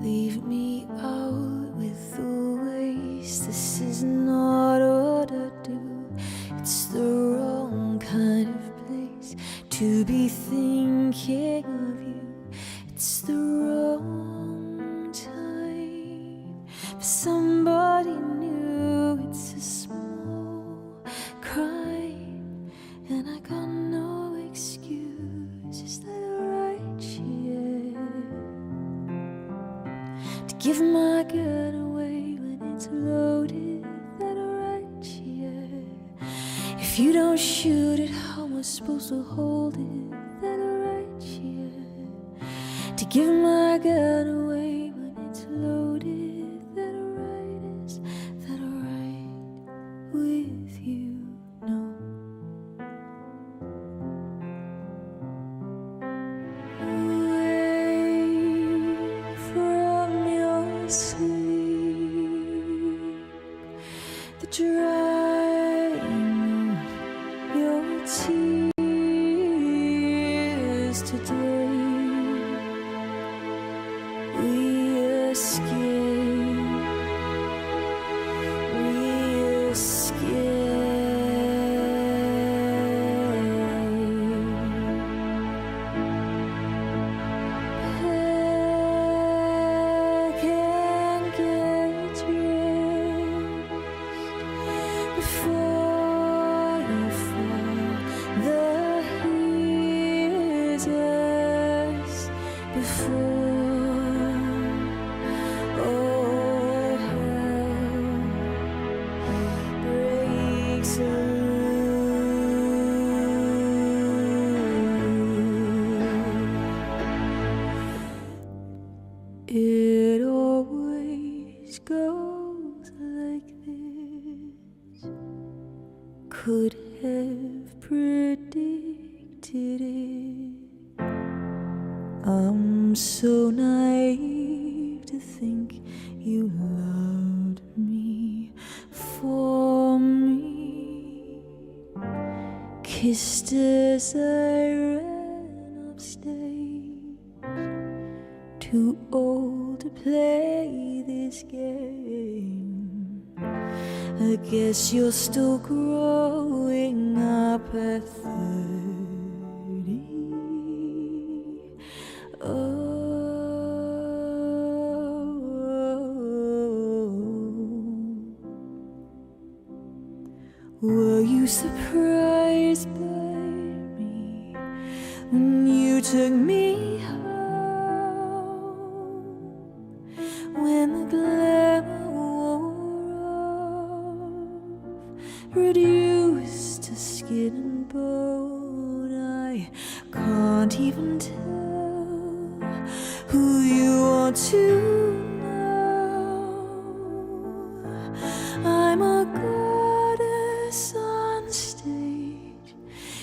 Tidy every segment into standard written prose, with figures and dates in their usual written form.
Leave me out with the waste. This is not what I do. It's the wrong kind of place to be thinking of you. It's the wrong time for somebody new. It's a small crime and I got no excuse. Is that right? Yeah. To give my gun away when it's loaded. That right? Yeah. If you don't shoot it, how am I supposed to hold it? That right? Yeah. To give my gun away when it's loaded. That right? Is that right with you? No. Away from your sleep, the drying of your tears today. We escape, we Pack and get dressed before you fall. The heat is before all hell breaks loose. It always goes like this. Could have predicted it. I'm so naive to think you loved me for me. Kissed as I ran upstage, too old to play this game. I guess you're still growing up at 30. Were you surprised by me when you took me home? When the glamour wore off, reduced to skin and bone, I can't even tell who you want to know. I'm a goddess on stage,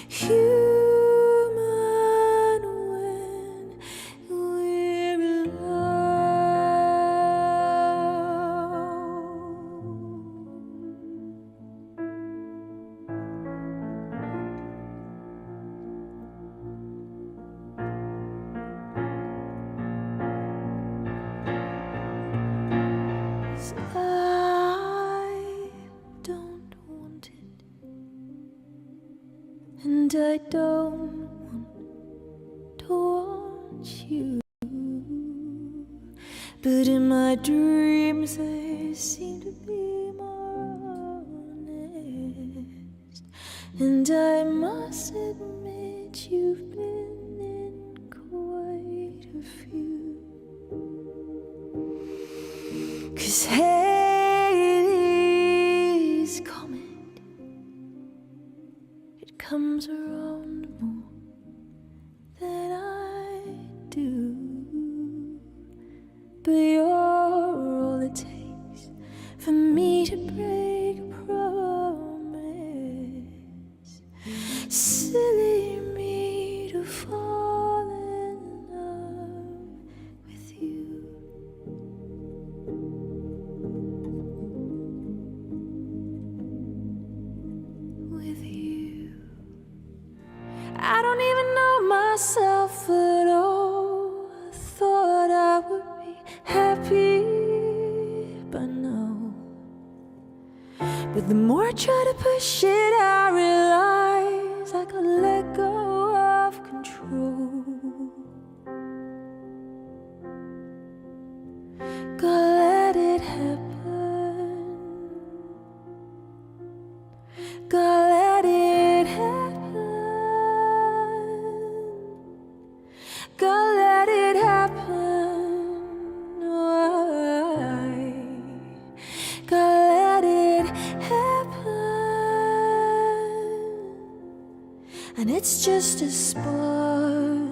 human when we're I don't want it, and I don't want to want you. But in my dreams they seem to be more honest, and I must admit you've been in quite a few. 'Cause Halley's Comet, it comes around more than I do. But you're all it takes for me to break a promise. Silly me to fall in love with you. With you. I don't even know myself at all. I thought I would be happy But the more I try to push it, I realize I gotta let go of control. Gotta let it happen. Gotta let it happen. Gotta let it happen. Why? Gotta let it happen. And it's just a spark,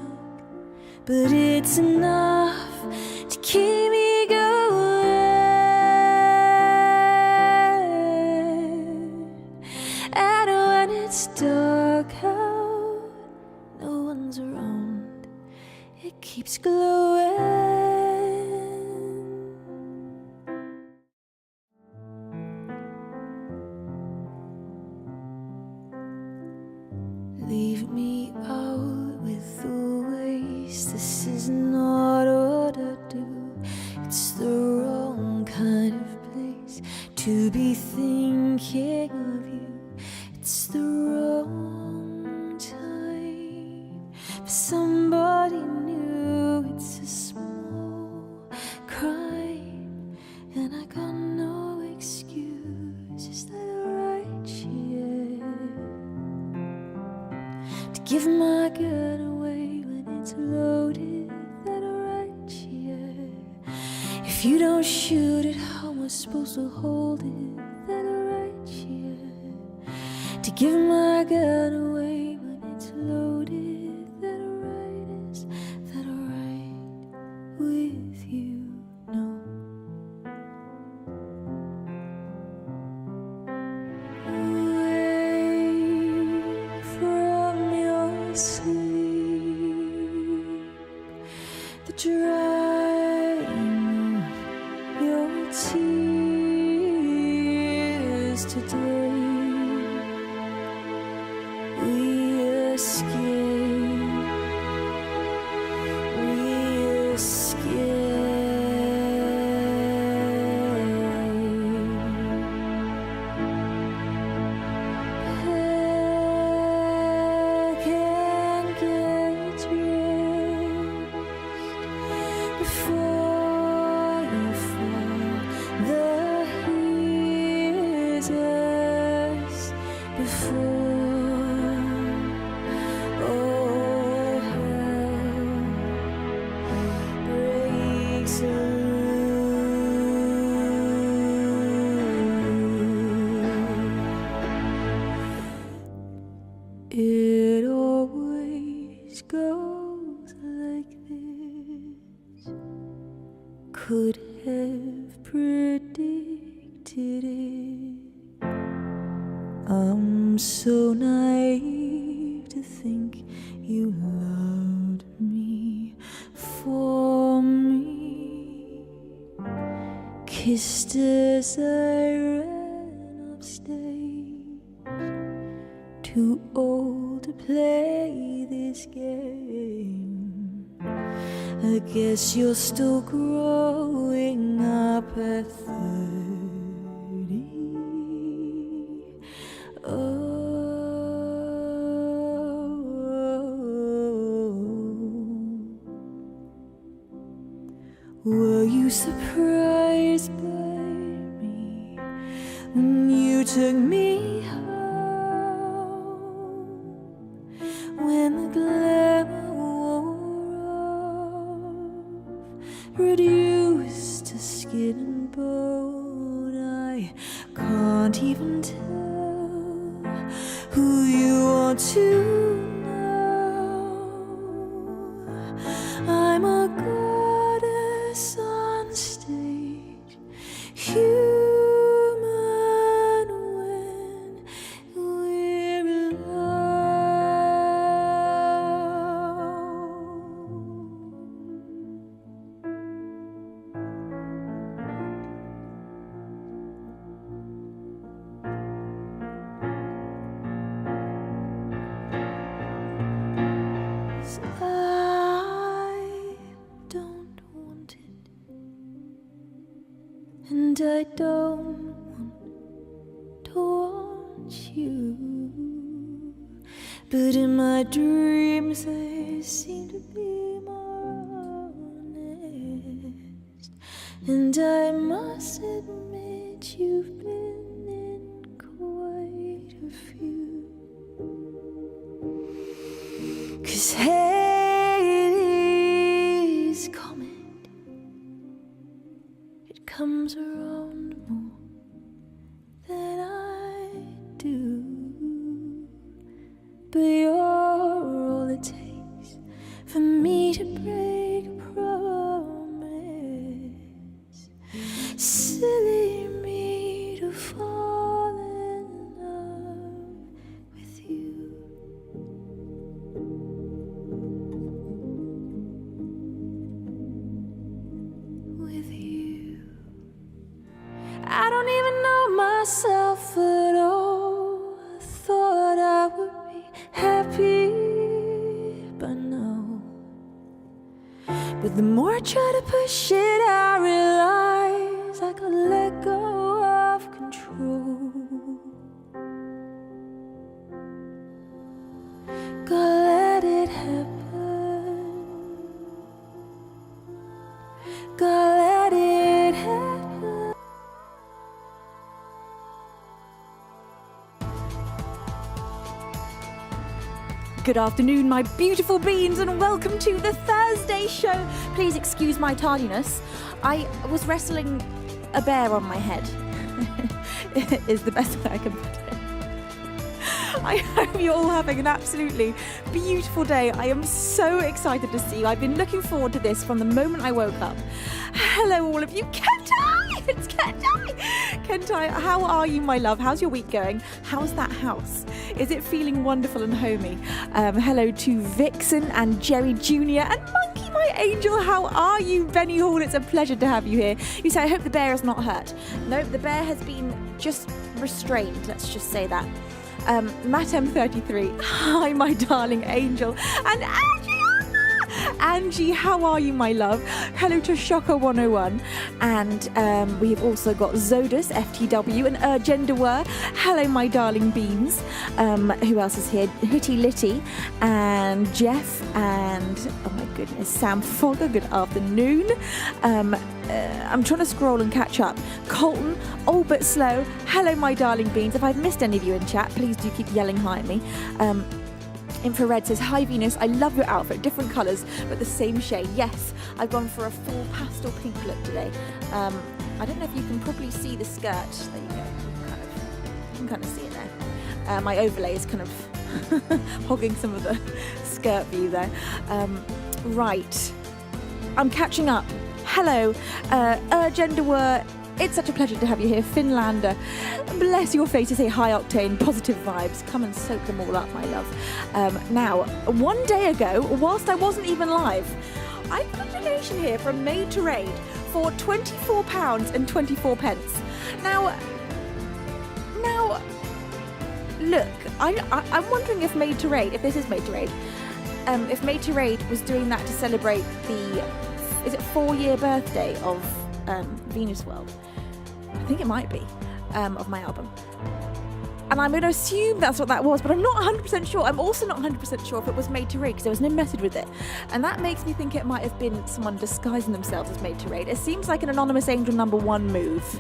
but it's enough to keep me going. And when it's dark out, no one's around, it keeps glowing. Leave me out with the waste. This is not what I do. It's the wrong kind of place to be thinking of you. It's the wrong time for somebody new. It's a small crime, and I got no excuse. Is that right? Yeah. To give my gun away when it's loaded. That right? Yeah. If you don't shoot it, how am I supposed to hold it? That right? Yeah. To give my gun away when it's loaded. That right? Is that right with you? No. Away from your sleep, the drying of your tears today. We escape, we before you fall, the heat is before all hell breaks loose. It always goes like this. Could have predicted it. I'm so naive to think you loved me for me. Kissed as I ran upstage, too old to play this game. I guess you're still growing up at 30. Were you surprised by me when you took me home? When the glamour wore off, reduced to skin and bone, I can't even tell who you want to know. I'm a goddess on stage, human when we're I don't want it, and I don't want to you. But in my dreams they seem to be more honest. And I must admit you've been in quite a few. 'Cause Halley's comet, it comes around more than I do. But you're all it takes for me to break a promise. Silly me to fall in love with you. With you. I don't even know myself at all. I thought I would be happy, but no. But the more I try to push it, I realize I gotta let go of control. Gotta let it happen. Gotta let it happen. Good afternoon, my beautiful beans, and welcome to the Thursday show. Please excuse my tardiness. I was wrestling a bear on my head. Is the best way I can put it. I hope you're all having an absolutely beautiful day. I am so excited to see you. I've been looking forward to this from the moment I woke up. Hello, all of you. Kentai! It's Kentai! Kentai, how are you, my love? How's your week going? How's that house? Is it feeling wonderful and homey? Hello to Vixen and Jerry Jr. and Monkey, my angel. How are you, Benny Hall? It's a pleasure to have you here. You say, I hope the bear is not hurt. No, the bear has been just restrained. Let's just say that. Matt M33, hi, my darling angel. And Angie, how are you, my love? Hello to Shocker101. And we've also got Zodus, FTW, and Urgendawer. Hello, my darling beans. Who else is here? Hitty Litty and Jeff and, oh my goodness, Sam Fogger, good afternoon. I'm trying to scroll and catch up. Colton, all but slow. Hello, my darling beans. If I've missed any of you in chat, please do keep yelling hi at me. Infrared says, hi Venus, I love your outfit, different colours, but the same shade. Yes, I've gone for a full pastel pink look today. I don't know if you can probably see the skirt. There you go. You can kind of see it there. My overlay is kind of hogging some of the skirt view there. Right. I'm catching up. Hello, Urgendawer. It's such a pleasure to have you here, Finlander. Bless your face to say high octane, positive vibes. Come and soak them all up, my love. Now, one day ago, whilst I wasn't even live, I put a donation here from Made to Raid for £24.24. Now, look, I'm wondering if Made to Raid, if this is Made to Raid, if Made to Raid was doing that to celebrate the, is it 4-year birthday of Venus World? I think it might be, of my album. And I'm going to assume that's what that was, but I'm not 100% sure. I'm also not 100% sure if it was Made to Raid, because there was no message with it. And that makes me think it might have been someone disguising themselves as Made to Raid. It seems like an Anonymous Angel #1 move,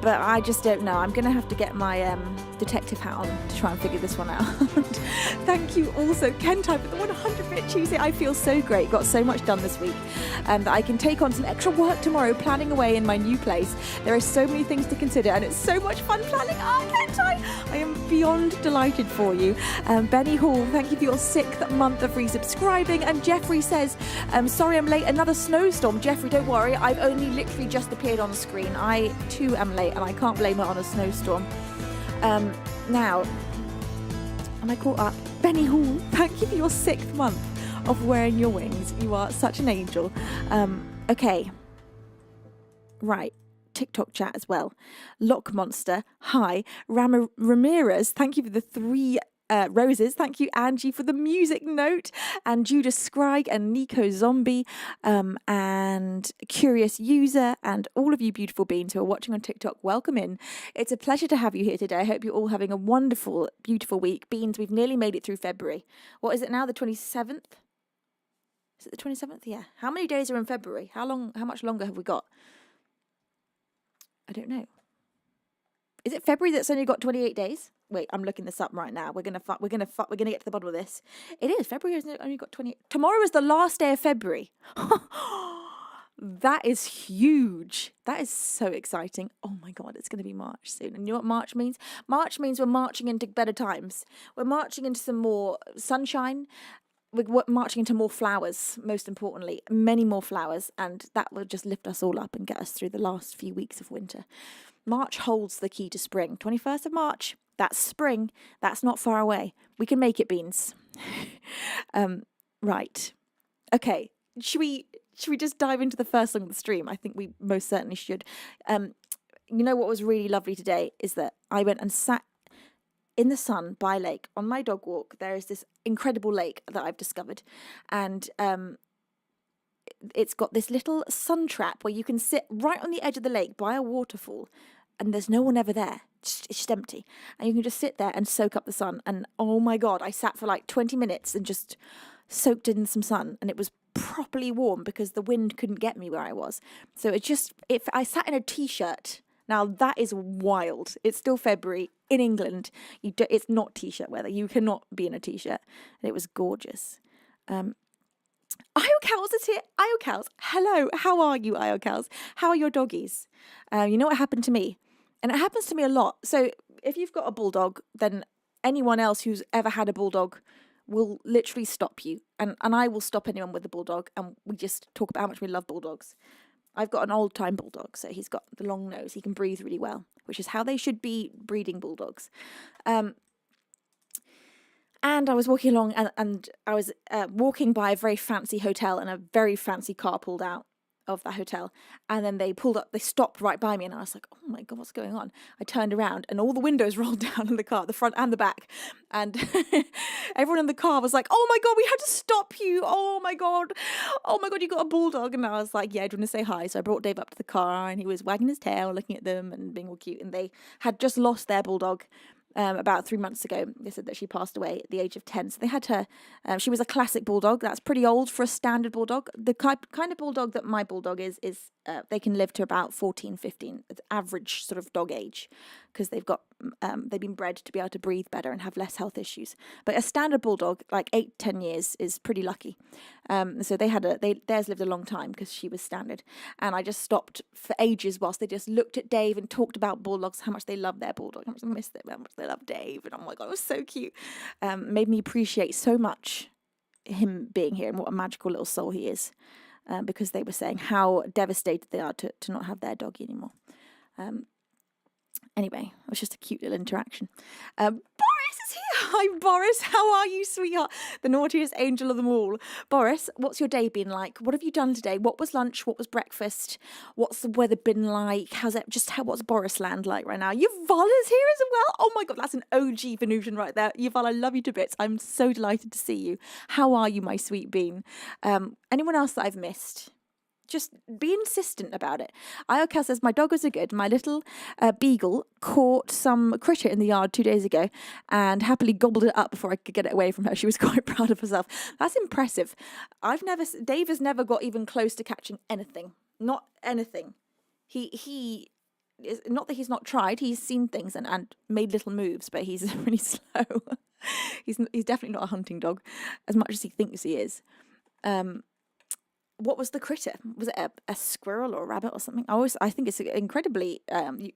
but I just don't know. I'm going to have to get my detective hat on to try and figure this one out. Thank you also, Kentai, for the 100-bit Tuesday. I feel so great. Got so much done this week that I can take on some extra work tomorrow, planning away in my new place. There are so many things to consider, and it's so much fun planning. Oh, Kentai! I am beyond delighted for you. Benny Hall, thank you for your 6th month of resubscribing. And Jeffrey says, sorry I'm late, another snowstorm. Jeffrey, don't worry, I've only literally just appeared on the screen. I too am late, and I can't blame it on a snowstorm. Now, am I caught up? Benny Hall, thank you for your 6th month of wearing your wings. You are such an angel. Okay. Right. TikTok chat as well. Lock Monster, hi. Ramirez, thank you for the 3 Roses. Thank you, Angie, for the music note. And Judas Scrygg and Nico Zombie and Curious User and all of you beautiful beings who are watching on TikTok. Welcome in. It's a pleasure to have you here today. I hope you're all having a wonderful, beautiful week. Beans, we've nearly made it through February. What is it now? The 27th? Is it the 27th? Yeah. How many days are in February? How much longer have we got? I don't know. Is it February that's only got 28 days? Wait, I'm looking this up right now. We're gonna get to the bottom of this. It is. February has only got 28. Tomorrow is the last day of February. That is huge. That is so exciting. Oh my God, it's going to be March soon. And you know what March means? March means we're marching into better times. We're marching into some more sunshine. We're marching into more flowers, most importantly, many more flowers. And that will just lift us all up and get us through the last few weeks of winter. March holds the key to spring. 21st of March, that's spring. That's not far away. We can make it, Beans. Right. Okay. Should we just dive into the first song of the stream? I think we most certainly should. You know what was really lovely today is that I went and sat in the sun by a lake on my dog walk. There is this incredible lake that I've discovered, and it's got this little sun trap where you can sit right on the edge of the lake by a waterfall, and there's no one ever there. It's just empty, and you can just sit there and soak up the sun. And oh my God, I sat for like 20 minutes and just soaked in some sun, and it was properly warm because the wind couldn't get me where I was. So I sat in a t-shirt. Now that is wild. It's still February in England. It's not t-shirt weather. You cannot be in a t-shirt. And it was gorgeous. Io Cows is here. Io Cows. Hello. How are you, Io Cows? How are your doggies? You know what happened to me? And it happens to me a lot. So if you've got a bulldog, then anyone else who's ever had a bulldog will literally stop you. And I will stop anyone with a bulldog. And we just talk about how much we love bulldogs. I've got an old-time bulldog, so he's got the long nose. He can breathe really well, which is how they should be breeding bulldogs. And I was walking along, and I was walking by a very fancy hotel, and a very fancy car pulled out of that hotel. And then they stopped right by me, and I was like, oh my God, what's going on? I turned around, and all the windows rolled down in the car, the front and the back. And everyone in the car was like, oh my God, we had to stop you. Oh my God, you got a bulldog. And I was like, yeah, do you want to say hi? So I brought Dave up to the car, and he was wagging his tail, looking at them and being all cute. And they had just lost their bulldog about 3 months ago. They said that she passed away at the age of 10. So they had her, she was a classic bulldog. That's pretty old for a standard bulldog. The kind of bulldog that my bulldog is they can live to about 14, 15. It's average sort of dog age, because they've been bred to be able to breathe better and have less health issues. But a standard bulldog, like 8-10 years, is pretty lucky. So theirs lived a long time because she was standard. And I just stopped for ages whilst they just looked at Dave and talked about bulldogs, how much they love their bulldog, how much they miss them, how much they love Dave. And oh my God, it was so cute. Made me appreciate so much him being here and what a magical little soul he is. Because they were saying how devastated they are to not have their doggy anymore. Anyway, it was just a cute little interaction. Boris is here. Hi, Boris. How are you, sweetheart? The naughtiest angel of them all. Boris, what's your day been like? What have you done today? What was lunch? What was breakfast? What's the weather been like? What's Boris land like right now? Yuvala's here as well. Oh my God, that's an OG Venusian right there. Yuval, I love you to bits. I'm so delighted to see you. How are you, my sweet bean? Anyone else that I've missed? Just be insistent about it. Ioka says, my doggers are good. My little beagle caught some critter in the yard 2 days ago and happily gobbled it up before I could get it away from her. She was quite proud of herself. That's impressive. Dave has never got even close to catching anything. Not anything. He is, not that he's not tried. He's seen things and made little moves, but he's really slow. He's definitely not a hunting dog as much as he thinks he is. What was the critter? Was it a squirrel or a rabbit or something? I think it's incredibly,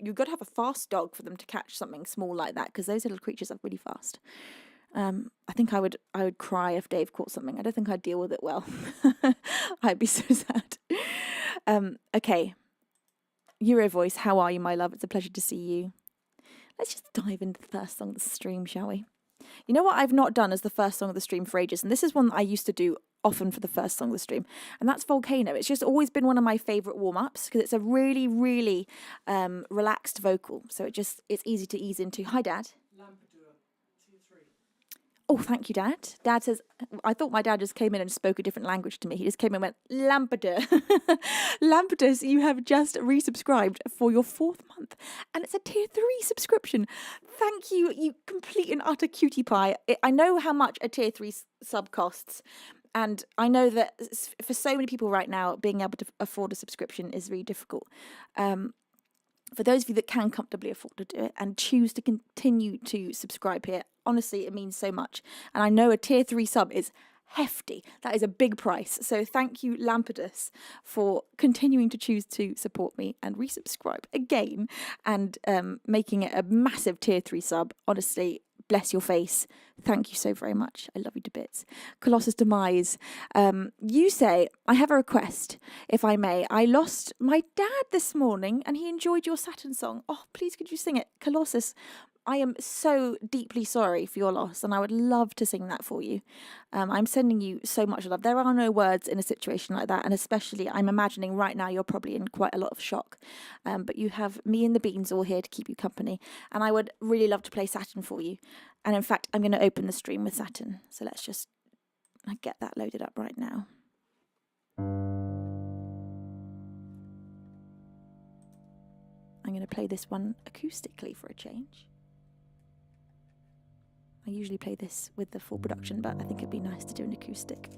you've got to have a fast dog for them to catch something small like that, because those little creatures are really fast. I think I would cry if Dave caught something. I don't think I'd deal with it well. I'd be so sad. Okay. Euro voice, how are you, my love? It's a pleasure to see you. Let's just dive into the first song of the stream, shall we? You know what I've not done as the first song of the stream for ages, and this is one that I used to do often for the first song of the stream, and that's Volcano. It's just always been one of my favourite warm-ups because it's a really, really relaxed vocal, so it's easy to ease into. Hi, Dad. Oh, thank you, Dad. Dad says, I thought my dad just came in and spoke a different language to me. He just came in and went, Lampeter. Lampetus, you have just resubscribed for your 4th month. And it's a tier 3 subscription. Thank you, you complete and utter cutie pie. I know how much a tier 3 sub costs. And I know that for so many people right now, being able to afford a subscription is really difficult. For those of you that can comfortably afford to do it and choose to continue to subscribe here, honestly, it means so much. And I know a tier 3 sub is hefty. That is a big price. So thank you, Lampetus, for continuing to choose to support me and resubscribe again and making it a massive tier 3 sub. Honestly, bless your face. Thank you so very much. I love you to bits. Colossus Demise. You say, I have a request, if I may. I lost my dad this morning and he enjoyed your Saturn song. Oh, please could you sing it? Colossus, I am so deeply sorry for your loss and I would love to sing that for you. I'm sending you so much love. There are no words in a situation like that, and especially I'm imagining right now you're probably in quite a lot of shock. But you have me and the beans all here to keep you company, and I would really love to play Saturn for you. And in fact, I'm going to open the stream with Saturn. So let's just get that loaded up right now. I'm going to play this one acoustically for a change. I usually play this with the full production, but I think it'd be nice to do an acoustic.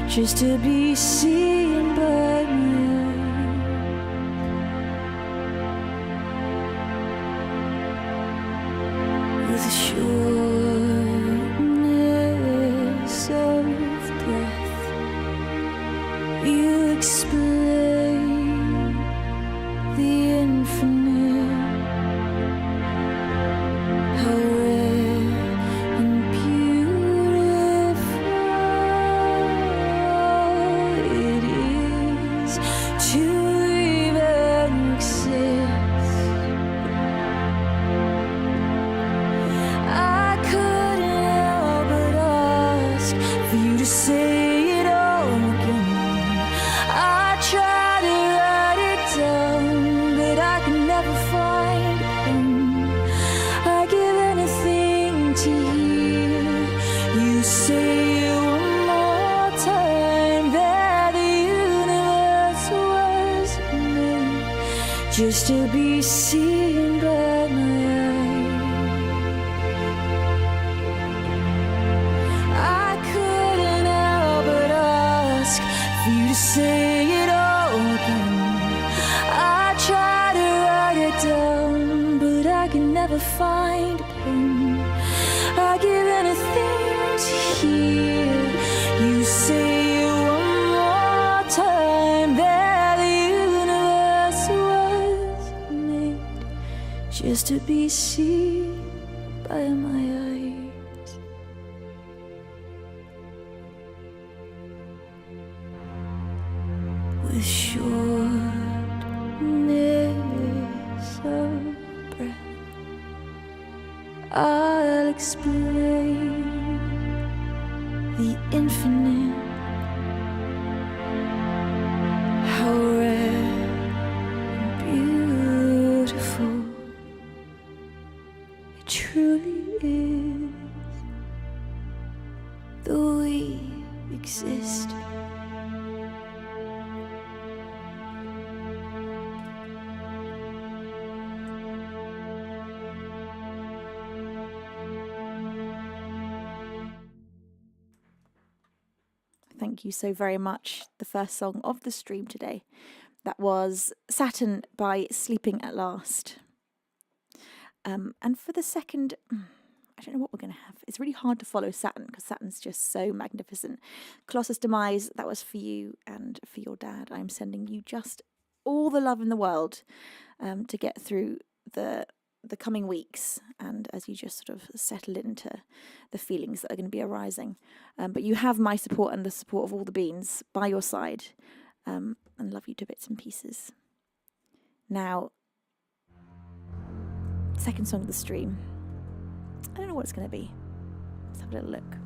Just to be seen by me, with a shortness of breath, you explain the infinite, how rare and beautiful it just to be seen by my eyes. I couldn't help but ask for you to say it all again. I tried to write it down, but I can never find a pen. I give anything to hear you say it one more time, that the universe was made just to be seen by my eyes. With shortness of breath, I'll explain the infinite, how rare and beautiful it truly is, though we exist. Thank you so very much. The first song of the stream today. That was Saturn by Sleeping at Last. And for the second, I don't know what we're going to have. It's really hard to follow Saturn because Saturn's just so magnificent. Colossus Demise, that was for you and for your dad. I'm sending you just all the love in the world to get through the coming weeks, and as you just sort of settle into the feelings that are going to be arising. But you have my support and the support of all the beans by your side, and love you to bits and pieces. Now, second song of the stream. I don't know what it's going to be. Let's have a little look.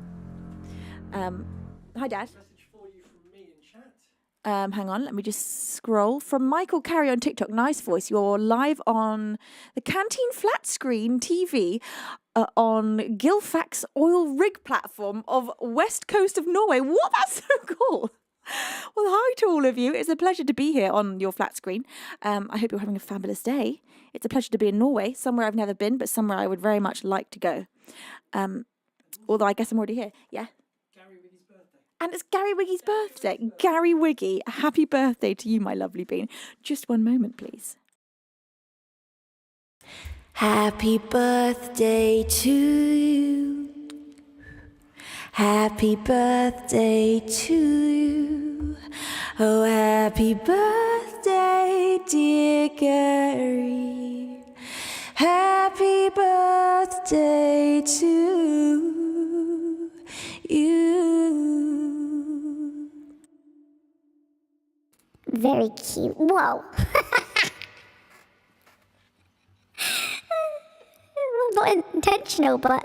Hi, Dad. Message for you from me in chat. Hang on, let me just scroll. From Michael Carey on TikTok, nice voice. You're live on the Canteen flat screen TV on Gilfax oil rig platform of west coast of Norway. What? That's so cool. Well, hi to all of you. It's a pleasure to be here on your flat screen. I hope you're having a fabulous day. It's a pleasure to be in Norway, somewhere I've never been, but somewhere I would very much like to go. Although I guess I'm already here. Yeah. And it's Gary Wiggy's birthday. Gary Wiggy, happy birthday to you, my lovely bean. Just one moment, please. Happy birthday to you. Happy birthday to you. Oh, happy birthday, dear Gary. Happy birthday to you. Very cute. Whoa. Not intentional, but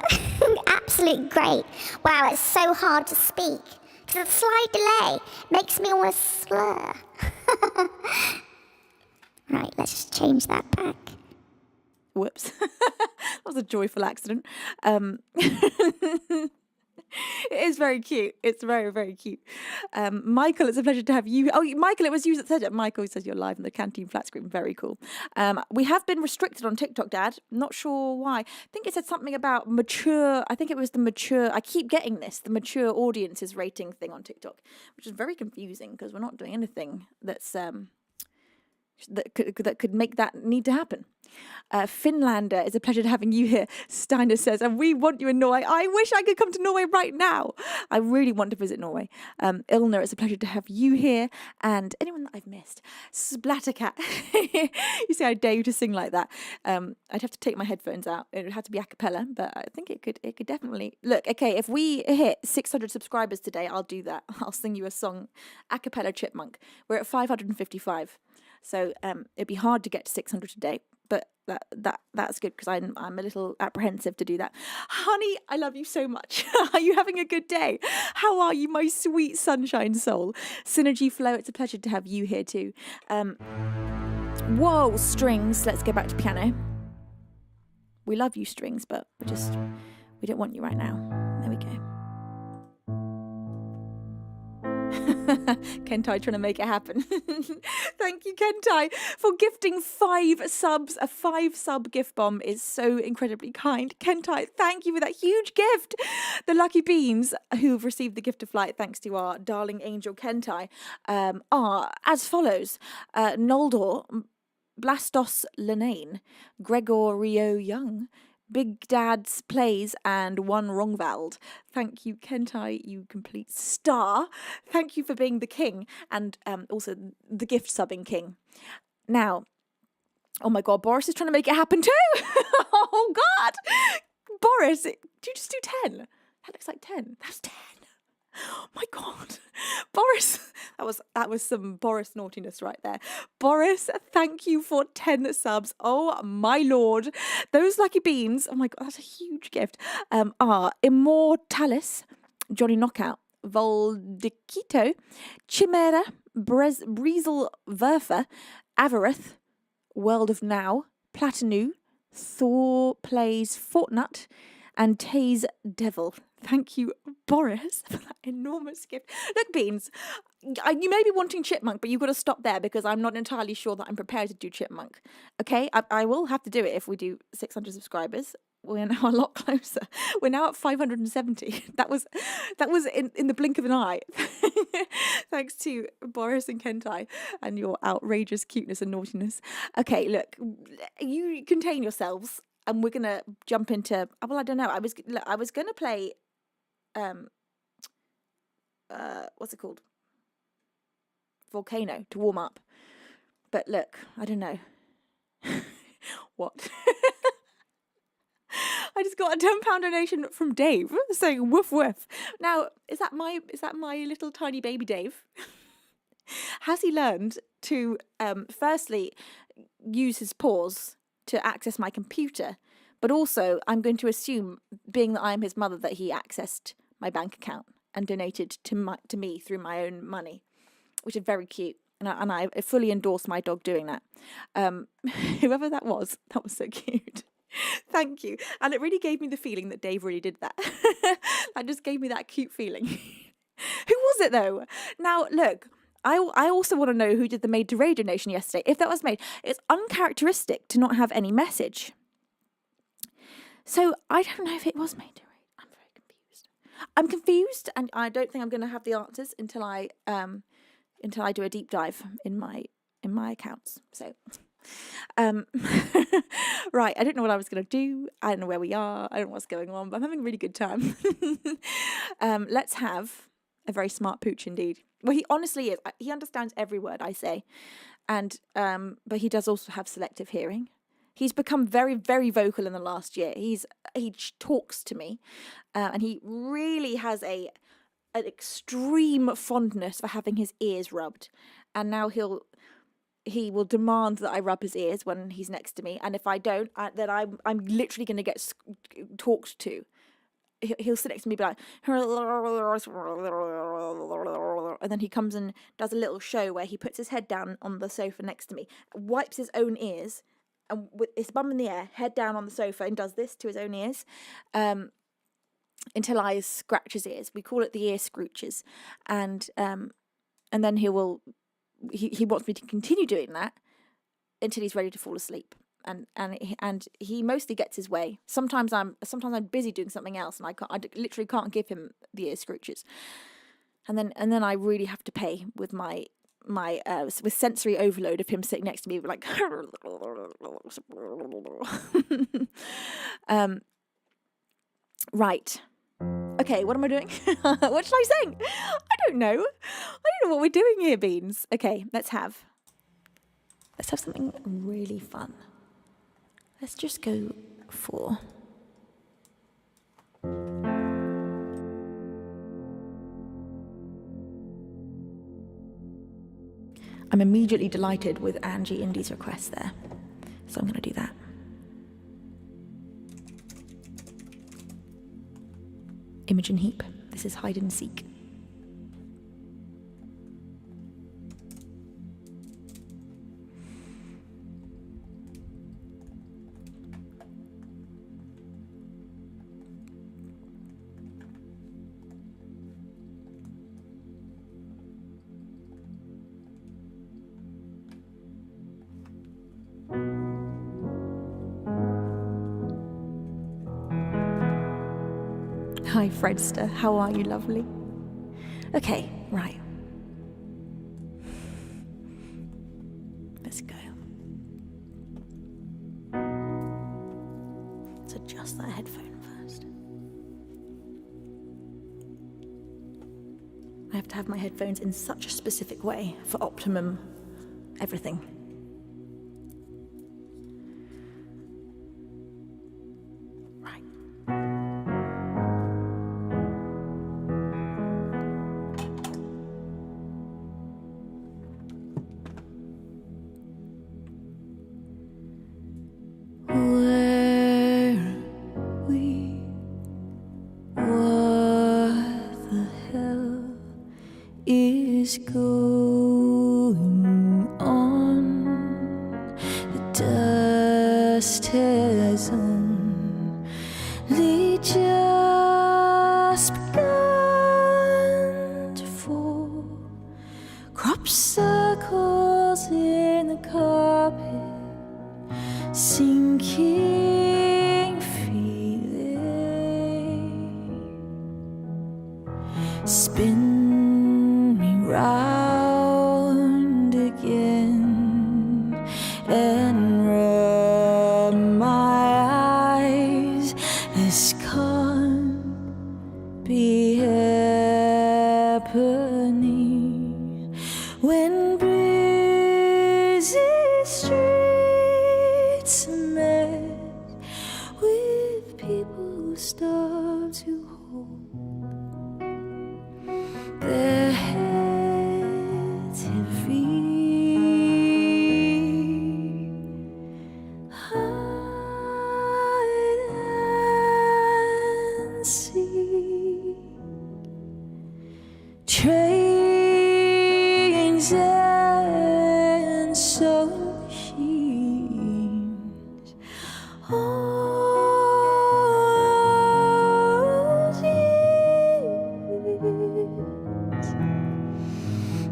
absolutely great. Wow, it's so hard to speak. The slight delay makes me almost slur. Right, let's just change that back. Whoops. That was a joyful accident. It is very cute. It's very, very cute. Michael, it's a pleasure to have you. Oh, Michael, it was you that said it. Michael says you're live in the Canteen flat screen. Very cool. We have been restricted on TikTok, Dad. Not sure why. I think it said something about mature. I think it was the mature. I keep getting this, the mature audiences rating thing on TikTok, which is very confusing because we're not doing anything that's that could make that need to happen. Finlander, it's a pleasure to having you here. Steiner says, and we want you in Norway. I wish I could come to Norway right now. I really want to visit Norway. Ilner, it's a pleasure to have you here. And anyone that I've missed. Splattercat. You say I dare you to sing like that. I'd have to take my headphones out. It would have to be a cappella, but I think it could definitely. Look, okay, if we hit 600 subscribers today, I'll do that. I'll sing you a song, a cappella Chipmunk. We're at 555. So it'd be hard to get to 600 today, but that's good because I'm a little apprehensive to do that. Honey, I love you so much. Are you having a good day? How are you, my sweet sunshine soul? Synergy Flow, it's a pleasure to have you here too. Whoa, strings. Let's go back to piano. We love you, strings, but we don't want you right now. There we go. Kentai trying to make it happen. Thank you, Kentai, for gifting 5 subs. A 5-sub gift bomb is so incredibly kind. Kentai, thank you for that huge gift. The lucky beans who've received the gift of flight, thanks to our darling angel Kentai, are as follows. Noldor, Blastos Lenane, Gregorio Young, Big Dad's Plays, and One Wrongvald. Thank you, Kentai, you complete star. Thank you for being the king, and also the gift subbing king. Now, oh my God, Boris is trying to make it happen too. Oh God, Boris, do you just do 10? That looks like 10. That's 10. Oh my God, Boris, that was some Boris naughtiness right there. Boris, thank you for 10 subs. Oh my Lord, those lucky beans. Oh my God, that's a huge gift. Are Immortalis, Johnny Knockout, Voldikito, Chimera, Breezel Verfa, Avarith, World of Now, Platanu, Thor Plays Fortnut, and Taze Devil. Thank you, Boris, for that enormous gift. Look, Beans, you may be wanting Chipmunk, but you've got to stop there because I'm not entirely sure that I'm prepared to do Chipmunk. Okay, I will have to do it if we do 600 subscribers. We're now a lot closer. We're now at 570. That was in the blink of an eye. Thanks to Boris and Kentai and your outrageous cuteness and naughtiness. Okay, look, you contain yourselves, and we're gonna jump into. Well, I don't know. I was gonna play. What's it called? Volcano to warm up. But look, I don't know. What? I just got a £10 donation from Dave saying woof woof. Now, is that my little tiny baby Dave? Has he learned to firstly use his paws to access my computer? But also, I'm going to assume, being that I am his mother, that he accessed my bank account and donated to me through my own money, which is very cute. And I fully endorse my dog doing that. Whoever that was so cute. Thank you. And it really gave me the feeling that Dave really did that. That just gave me that cute feeling. Who was it, though? Now, look, I also want to know who did the Made to Raid donation yesterday. If that was made, it's uncharacteristic to not have any message. So I don't know if it was Made to Raid. I'm very confused. I'm confused, and I don't think I'm going to have the answers until I do a deep dive in my accounts. So, right, I don't know what I was going to do. I don't know where we are. I don't know what's going on, but I'm having a really good time. Let's have a very smart pooch indeed. Well, he honestly is. He understands every word I say, and but he does also have selective hearing. He's become very, very vocal in the last year. He talks to me, and he really has an extreme fondness for having his ears rubbed. And now he will demand that I rub his ears when he's next to me. And if I don't, then I'm literally going to get talked to. He'll sit next to me, be like, and then he comes and does a little show where he puts his head down on the sofa next to me, wipes his own ears, and with his bum in the air, head down on the sofa, and does this to his own ears, until I scratch his ears. We call it the ear scrooches, and then he wants me to continue doing that until he's ready to fall asleep. And he mostly gets his way. Sometimes I'm busy doing something else, and I literally can't give him the ear scrooches. And then I really have to pay with my with sensory overload of him sitting next to me, like right. Okay, what am I doing? What should I sing? I don't know. I don't know what we're doing here, Beans. Okay, let's have something really fun. Let's just go for... I'm immediately delighted with Angie Indy's request there. So I'm going to do that. Imogen Heap. This is Hide and Seek. Hi, Fredster. How are you, lovely? Okay, right. Let's go. Let's adjust that headphone first. I have to have my headphones in such a specific way for optimum everything. Right. Where we, what the hell is going on? The dust has only just begun to fall. Crop circles in the carpet, sinking feeling, spin me round again and rub my eyes. This can't be happening when busy streets are met with people who stop to hold their heads heavy. Hide and seek. Trains and sewing machines. All these,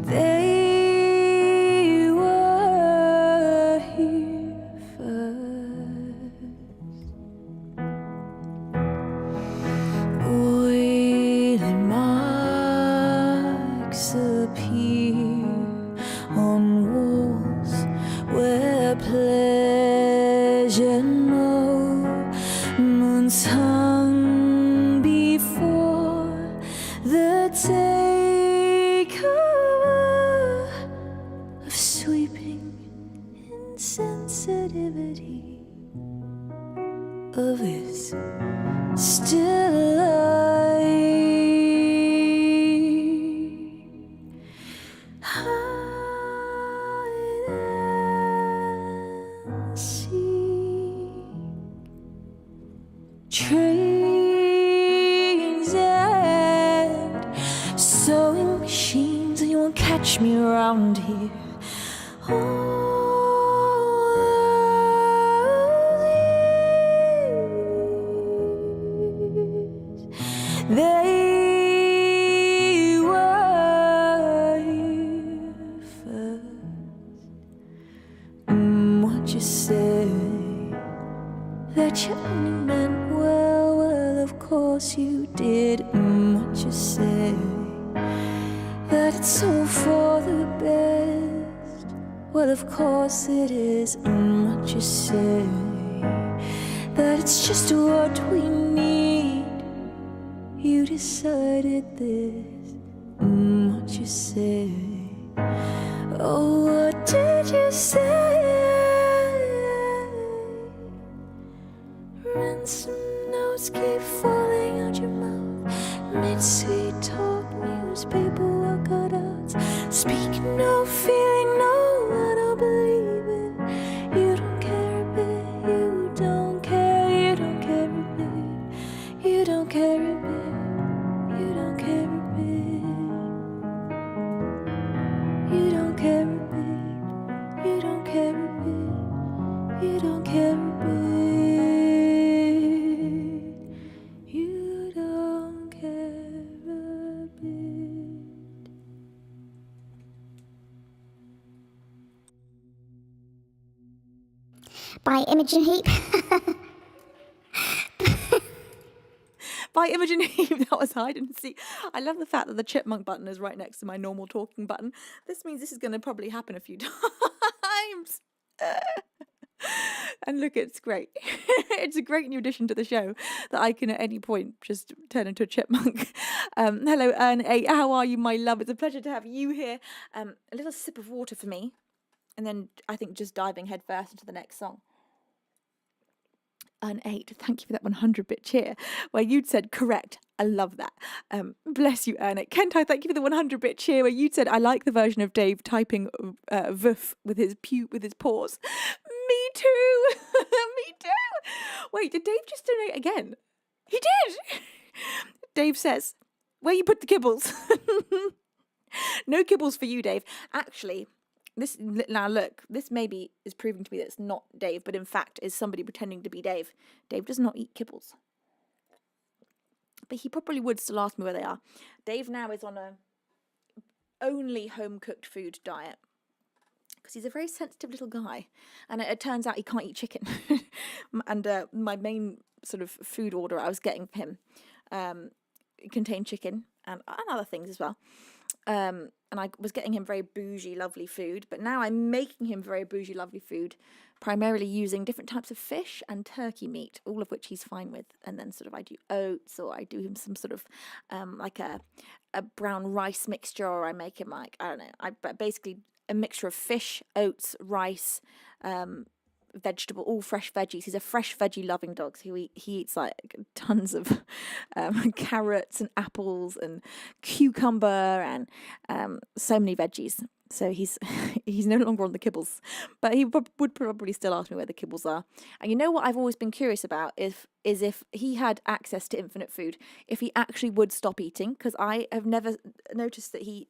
they were here first. Oily marks appear on walls where pleasure moments hung before the takeover of sweeping insensitivity of his still alive. Hide and seek. Trains and sewing machines, and you won't catch me around here. They were here first. What you say that you only meant well, well, of course you did. What you say that it's all for the best, well, of course it is. What you say that it's just what we need, you decided this. What you say, oh, what did you say? Ransom notes keep falling out your mouth, mid-sweet talk, newspaper walkouts. Speak no feeling, no, I don't believe it. You don't care a bit, you don't care, you don't care a bit, you don't care a bit, you don't care a bit, you don't care a bit, you don't care a bit, you don't care a bit. You don't care a bit. By Imogen Heap. By my imagination that was hide and seek. I love the fact that the chipmunk button is right next to my normal talking button. This means this is going to probably happen a few times. And look, it's great. It's a great new addition to the show that I can at any point just turn into a chipmunk. Hello, Ern8. How are you, my love? It's a pleasure to have you here. A little sip of water for me. And then I think just diving headfirst into the next song. Ern8, thank you for that 100-bit cheer, where you'd said correct. I love that. Bless you, Ern8. Kentai, thank you for the 100-bit cheer, where you'd said I like the version of Dave typing "voof" with his paws. Me too. Me too. Wait, did Dave just donate again? He did. Dave says, "Where you put the kibbles?" No kibbles for you, Dave. Actually. Now look, this maybe is proving to me that it's not Dave, but in fact is somebody pretending to be Dave. Dave does not eat kibbles. But he probably would still ask me where they are. Dave now is on a only home-cooked food diet. Because he's a very sensitive little guy. And it turns out he can't eat chicken. And my main sort of food order I was getting for him contained chicken and other things as well. And I was getting him very bougie, lovely food. But now I'm making him very bougie, lovely food, primarily using different types of fish and turkey meat, all of which he's fine with. And then sort of I do oats, or I do him some sort of like a brown rice mixture, or I make him like, I don't know, but basically a mixture of fish, oats, rice, vegetable, all fresh veggies. He's a fresh veggie loving dog. So he eats like tons of carrots and apples and cucumber and so many veggies. So he's no longer on the kibbles, but he would probably still ask me where the kibbles are. And you know what I've always been curious about is if he had access to infinite food, if he actually would stop eating, because I have never noticed that he's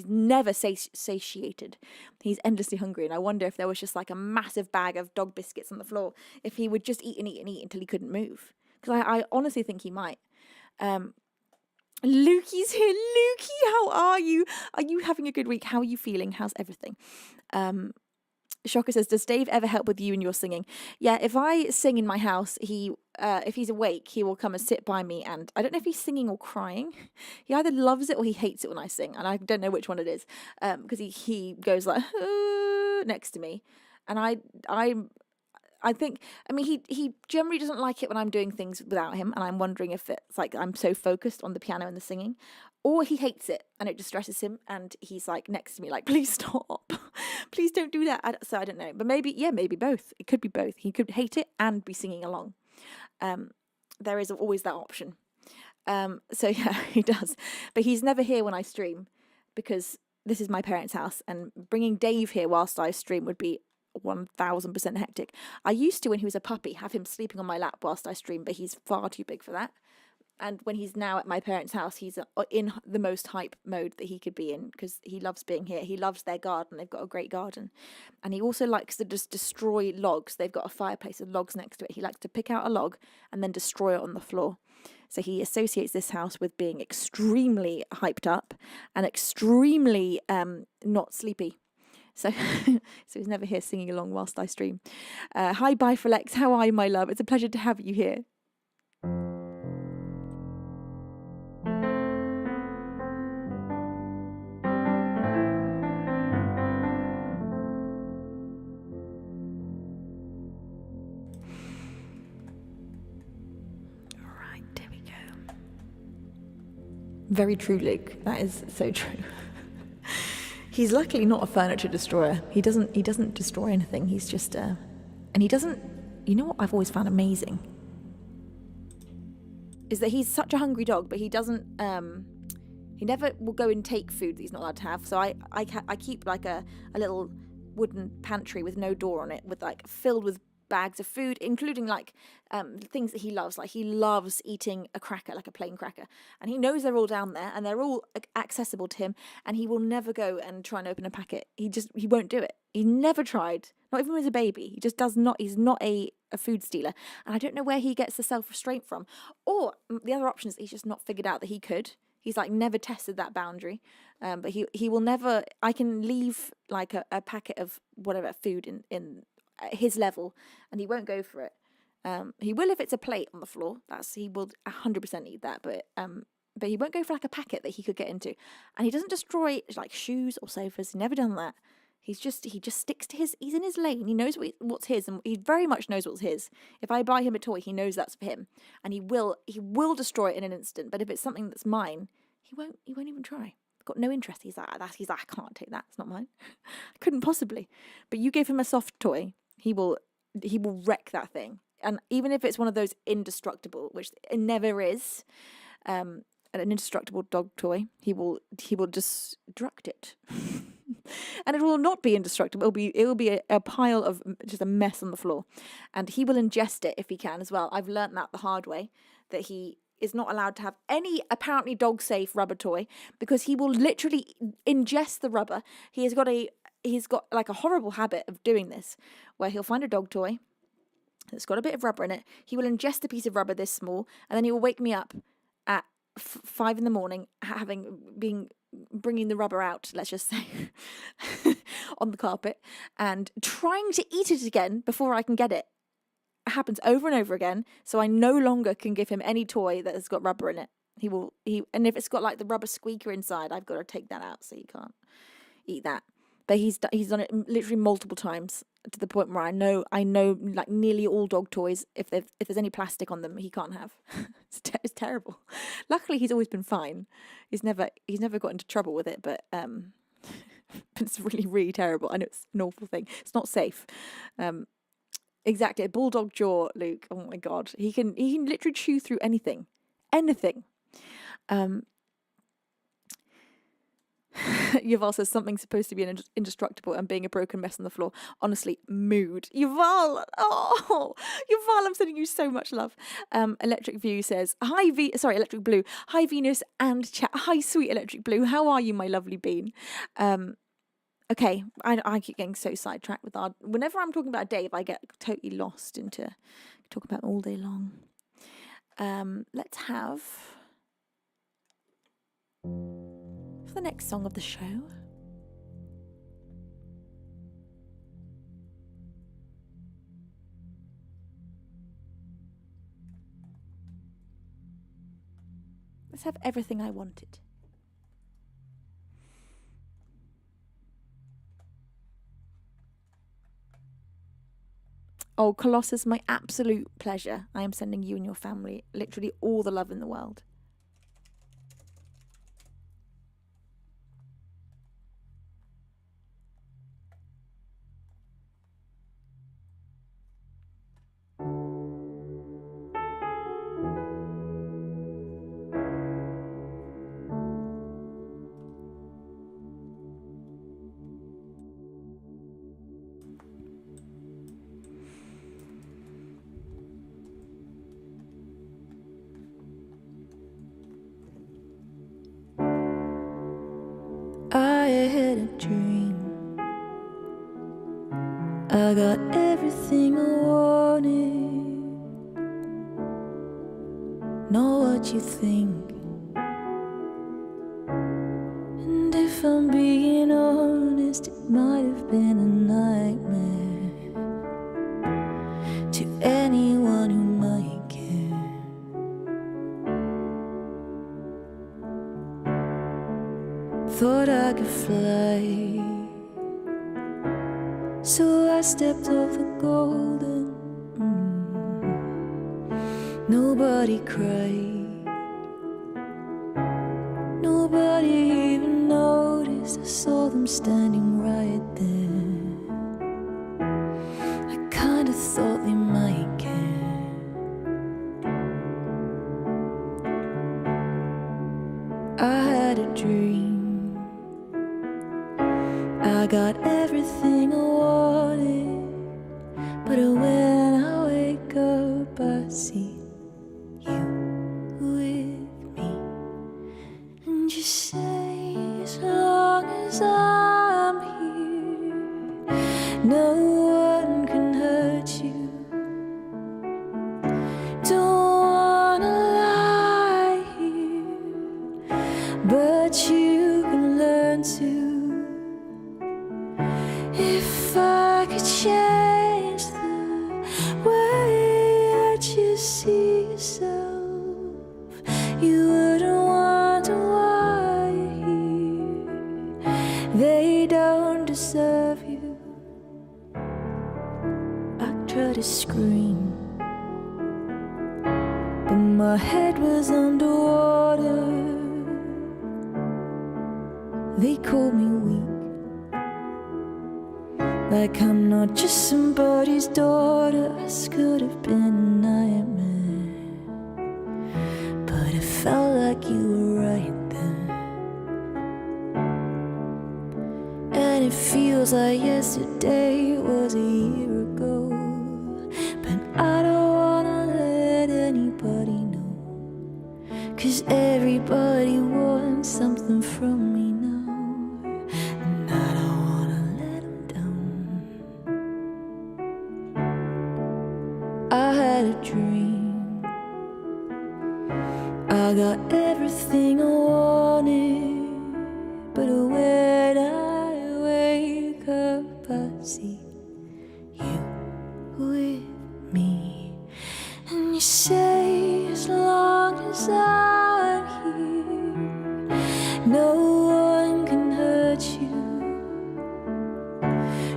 never satiated. He's endlessly hungry, and I wonder if there was just like a massive bag of dog biscuits on the floor, if he would just eat and eat and eat until he couldn't move. Because I honestly think he might. Lukey's here. Lukey, how are you? Are you having a good week? How are you feeling? How's everything? Shocker says, does Dave ever help with you in your singing? Yeah, if I sing in my house, if he's awake, he will come and sit by me, and I don't know if he's singing or crying. He either loves it or he hates it when I sing, and I don't know which one it is, because he goes like next to me, and I think, I mean, he generally doesn't like it when I'm doing things without him, and I'm wondering if it's like I'm so focused on the piano and the singing, or he hates it and it distresses him, and he's like next to me like, please stop, please don't do that. So I don't know, but maybe both. It could be both. He could hate it and be singing along. There is always that option. So yeah, he does, but he's never here when I stream, because this is my parents' house, and bringing Dave here whilst I stream would be 1000% hectic. I used to, when he was a puppy, have him sleeping on my lap whilst I stream, but he's far too big for that. And when he's now at my parents' house, he's in the most hype mode that he could be in, because he loves being here. He loves their garden. They've got a great garden. And he also likes to just destroy logs. They've got a fireplace with logs next to it. He likes to pick out a log and then destroy it on the floor. So he associates this house with being extremely hyped up and extremely not sleepy. So he's never here singing along whilst I stream. Hi, bye, Flex. How are you, my love? It's a pleasure to have you here. All right, there we go. Very true, Luke. That is so true. He's luckily not a furniture destroyer. He doesn't destroy anything. He's just and he doesn't. You know what I've always found amazing is that he's such a hungry dog, but he doesn't. He never will go and take food that he's not allowed to have. So I keep like a little wooden pantry with no door on it, with like filled with bags of food, including like things that he loves. Like he loves eating a cracker, like a plain cracker, and he knows they're all down there and they're all accessible to him, and he will never go and try and open a packet. He won't do it. He never tried, not even when he was a baby. He just does not. He's not a food stealer, and I don't know where he gets the self-restraint from. Or the other option is that he's just not figured out that he could. He's like never tested that boundary, but he will never. I can leave like a packet of whatever food in his level, and he won't go for it. He will if it's a plate on the floor. He will 100% eat that, but he won't go for like a packet that he could get into. And he doesn't destroy like shoes or sofas. He's never done that. He just sticks to he's in his lane. He knows what's his, and he very much knows what's his. If I buy him a toy, he knows that's for him, and he will destroy it in an instant. But if it's something that's mine, he won't even try. Got no interest. He's like, I can't take that. It's not mine. I couldn't possibly. But you give him a soft toy, he will wreck that thing. And even if it's one of those indestructible, which it never is, an indestructible dog toy, he will destruct it. And it will not be indestructible. It will be a pile of just a mess on the floor, and he will ingest it if he can as well. I've learnt that the hard way, that he is not allowed to have any apparently dog safe rubber toy, because he will literally ingest the rubber. He's got like a horrible habit of doing this, where he'll find a dog toy that's got a bit of rubber in it. He will ingest a piece of rubber this small, and then he will wake me up at 5 a.m, bringing the rubber out, let's just say, on the carpet, and trying to eat it again before I can get it. It happens over and over again, so I no longer can give him any toy that has got rubber in it. And if it's got like the rubber squeaker inside, I've got to take that out, so he can't eat that. But he's done it literally multiple times, to the point where I know like nearly all dog toys, if there's any plastic on them, he can't have. It's terrible. Luckily, he's always been fine. He's never got into trouble with it, but it's really, really terrible. I know it's an awful thing. It's not safe. Exactly, a bulldog jaw, Luke. Oh my God, he can literally chew through anything. Yuval says something's supposed to be indestructible and being a broken mess on the floor. Honestly, mood. Yuval, I'm sending you so much love. Electric Blue says, Electric Blue. Hi, Venus and chat. Hi, sweet Electric Blue. How are you, my lovely bean? Okay, I keep getting so sidetracked with whenever I'm talking about Dave, I get totally lost into talking about him all day long. Let's have... for the next song of the show, let's have Everything I Wanted. Oh, Colossus, my absolute pleasure. I am sending you and your family literally all the love in the world. I had a dream. I got everything I wanted. Know what you think. And if I'm being honest, it might have been a nightmare to anyone who might care. Thought I could fly, so I stepped off the golden. Nobody cried, nobody even noticed. I saw them standing right there. I kinda thought they might care. I had a dream. I got everything I wanted, but when I wake up, I see you with me. And you say, as long as I'm here, no one can hurt you. Don't wanna lie here, but you can learn to. If I could change the tried to scream, but my head was underwater. They called me weak, like I'm not just somebody's daughter. This could have been a nightmare, but it felt like you were right there. And it feels like yesterday was a year ago, but I don't wanna let anybody know, 'cause everybody wants something from me now, and I don't wanna let them down. I had a dream, I got everything I wanted, but when I wake up I see you with me, and you say as long as I'm here, no one can hurt you.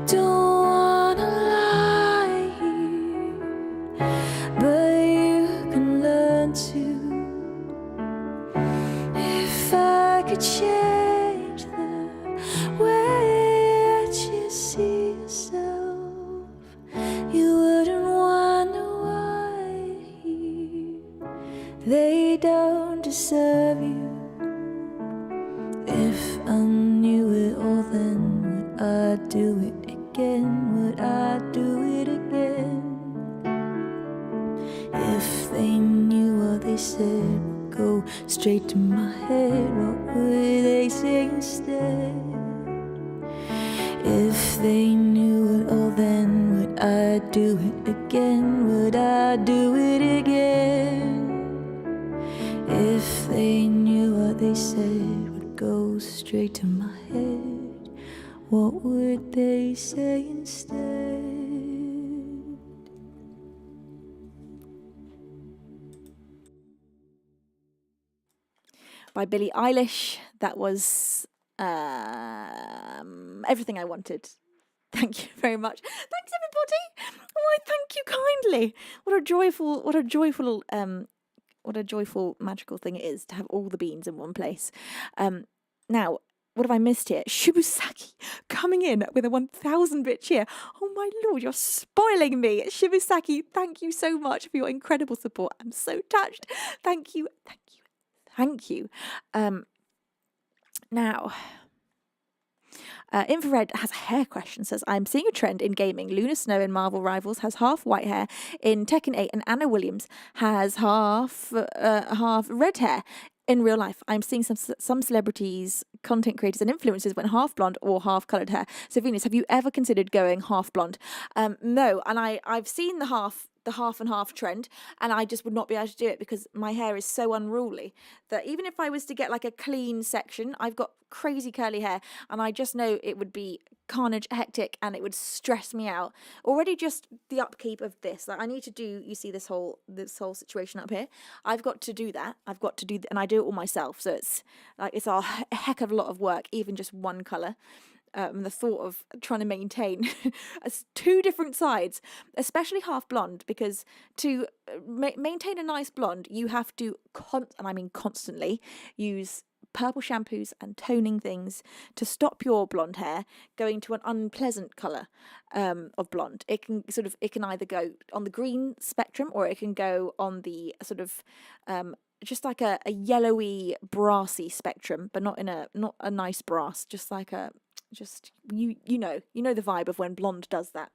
Don't wanna lie here, but you can learn to. If I could change the way that you see yourself, you wouldn't wonder why they don't deserve you. If I knew it all, then would I do it again? Would I do it again? If they knew what they said would go straight to my head, what would they say instead? If they knew it all, then would I do it again? Would I do it again? If they knew what they said would go straight to my head, what would they say instead? By Billie Eilish. That was everything I wanted. Thank you very much. Thanks, everybody. Oh, I thank you kindly. What a joyful, magical thing it is to have all the beans in one place. Now, what have I missed here? Shibusaki coming in with a 1,000-bit cheer. Oh my lord, you're spoiling me. Shibusaki, thank you so much for your incredible support. I'm so touched. Thank you. Now, Infrared has a hair question. Says, I'm seeing a trend in gaming. Luna Snow in Marvel Rivals has half white hair. In Tekken 8, and Anna Williams has half red hair. In real life, I'm seeing some celebrities, content creators, and influencers went half blonde or half coloured hair. So, Venus, have you ever considered going half blonde? No, and I've seen the half and half trend, and I just would not be able to do it because my hair is so unruly that even if I was to get like a clean section, I've got crazy curly hair, and I just know it would be carnage, hectic, and it would stress me out. Already just the upkeep of this, like I need to do, you see this whole situation up here, I've got to do that, and I do it all myself, so it's a heck of a lot of work, even just one colour. The thought of trying to maintain two different sides, especially half blonde, because to maintain a nice blonde, you have to, and I mean constantly, use purple shampoos and toning things to stop your blonde hair going to an unpleasant colour of blonde. It can either go on the green spectrum, or it can go on the sort of just like a yellowy brassy spectrum, but not a nice brass, just like a you know the vibe of when blonde does that.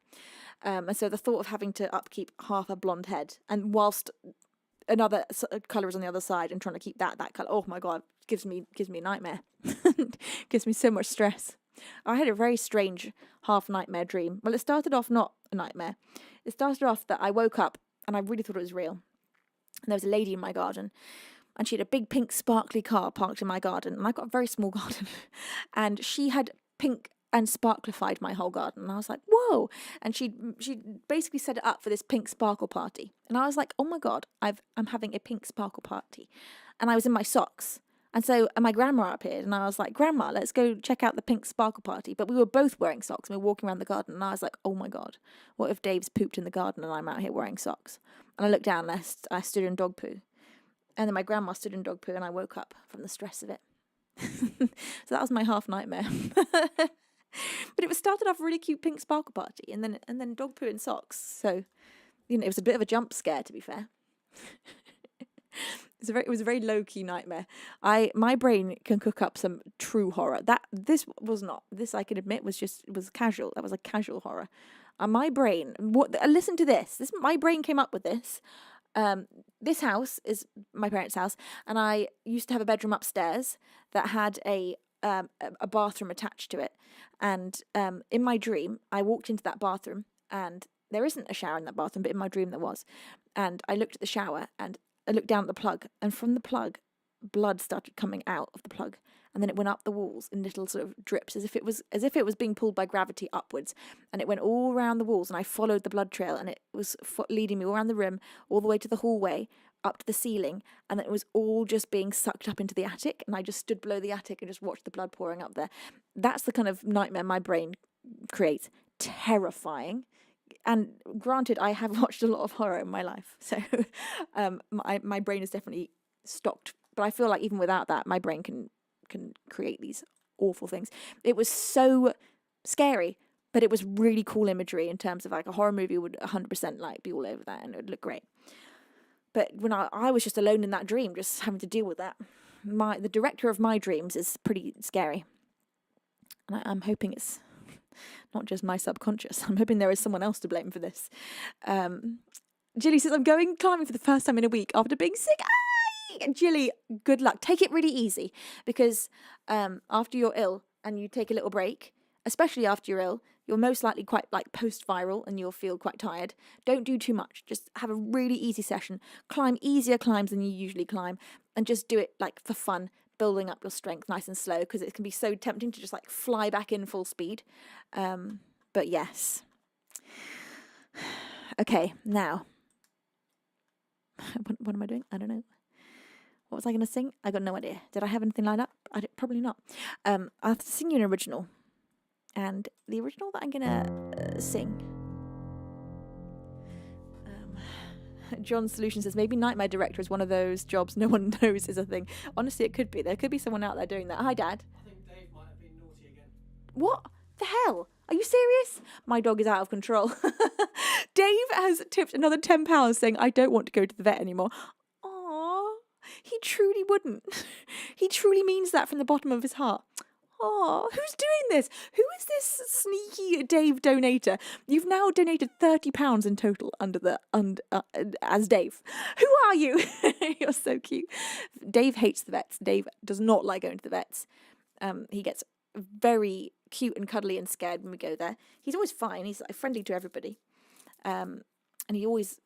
And so the thought of having to upkeep half a blonde head, and whilst another colour is on the other side, and trying to keep that colour, oh my god, gives me a nightmare. Gives me so much stress. I had a very strange half nightmare dream. Well, it started off not a nightmare. It started off that I woke up and I really thought it was real. And there was a lady in my garden, and she had a big pink sparkly car parked in my garden, and I've got a very small garden, and she had pink and sparklified my whole garden, and I was like, whoa. And she basically set it up for this pink sparkle party, and I was like, oh my god, I'm having a pink sparkle party. And I was in my socks, And my grandma appeared, and I was like, Grandma, let's go check out the pink sparkle party. But we were both wearing socks, and we were walking around the garden, and I was like, oh my God, what if Dave's pooped in the garden and I'm out here wearing socks? And I looked down, and I stood in dog poo. And then my grandma stood in dog poo, and I woke up from the stress of it. So that was my half nightmare. But it was started off a really cute pink sparkle party, and then dog poo and socks. So, it was a bit of a jump scare, to be fair. It was a very low key nightmare. My brain can cook up some true horror. This was not. This, I can admit, was casual. That was a casual horror. My brain. Listen to this. My brain came up with this. This house is my parents' house, and I used to have a bedroom upstairs that had a bathroom attached to it. And in my dream, I walked into that bathroom, and there isn't a shower in that bathroom, but in my dream there was. And I looked at the shower, and I looked down at the plug, and from the plug, blood started coming out of the plug, and then it went up the walls in little sort of drips, as if it was being pulled by gravity upwards, and it went all around the walls, and I followed the blood trail, and it was leading me all around the room, all the way to the hallway, up to the ceiling, and it was all just being sucked up into the attic, and I just stood below the attic and just watched the blood pouring up there. That's the kind of nightmare my brain creates. Terrifying. And granted, I have watched a lot of horror in my life, so my brain is definitely stocked. But I feel like even without that, my brain can create these awful things. It was so scary, but it was really cool imagery in terms of like a horror movie would 100% like be all over that, and it would look great. But when I was just alone in that dream, just having to deal with that. The director of my dreams is pretty scary, and I'm hoping it's not just my subconscious. I'm hoping there is someone else to blame for this. Jilly says, I'm going climbing for the first time in a week after being sick. Jilly, good luck. Take it really easy, because after you're ill and you take a little break, especially after you're ill, you're most likely quite like post-viral and you'll feel quite tired. Don't do too much. Just have a really easy session. Climb easier climbs than you usually climb, and just do it like for fun, building up your strength nice and slow, because it can be so tempting to just like fly back in full speed. But yes. Okay, now. What am I doing? I don't know. What was I going to sing? I got no idea. Did I have anything lined up? Probably not. I have to sing you an original. And the original that I'm going to sing... John's Solution says, maybe Nightmare Director is one of those jobs no one knows is a thing. Honestly, it could be. There could be someone out there doing that. Hi, Dad. I think Dave might have been naughty again. What the hell? Are you serious? My dog is out of control. Dave has tipped another £10 saying, I don't want to go to the vet anymore. Aww. He truly wouldn't. He truly means that from the bottom of his heart. Oh, who's doing this? Who is this sneaky Dave donator? You've now donated £30 in total as Dave. Who are you? You're so cute. Dave hates the vets. Dave does not like going to the vets. He gets very cute and cuddly and scared when we go there. He's always fine. He's like, friendly to everybody. And he always,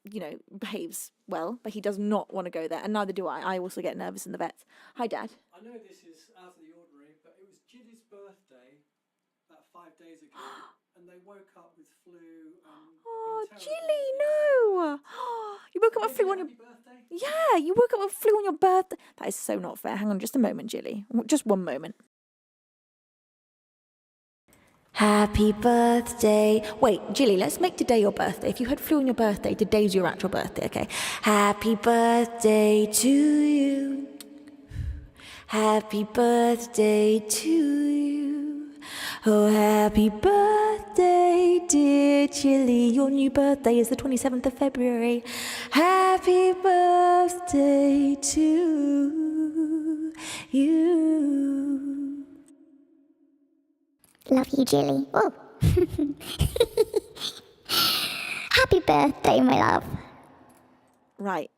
behaves well, but he does not want to go there, and neither do I. I also get nervous in the vets. Hi, Dad. I know this is out of the ordinary, but it was Jilly's birthday about 5 days ago, and they woke up with flu. Oh, Jilly, no! You woke up with flu on your birthday? Yeah, you woke up with flu on your birthday. That is so not fair. Hang on just a moment, Jilly. Just one moment. Happy birthday. Wait, Jilly, let's make today your birthday. If you had flu on your birthday, today's your actual birthday, okay? Happy birthday to you. Happy birthday to you. Oh, happy birthday, dear Jilly. Your new birthday is the 27th of February. Happy birthday to you. Love you, Jilly. Oh. Happy birthday, my love. Right.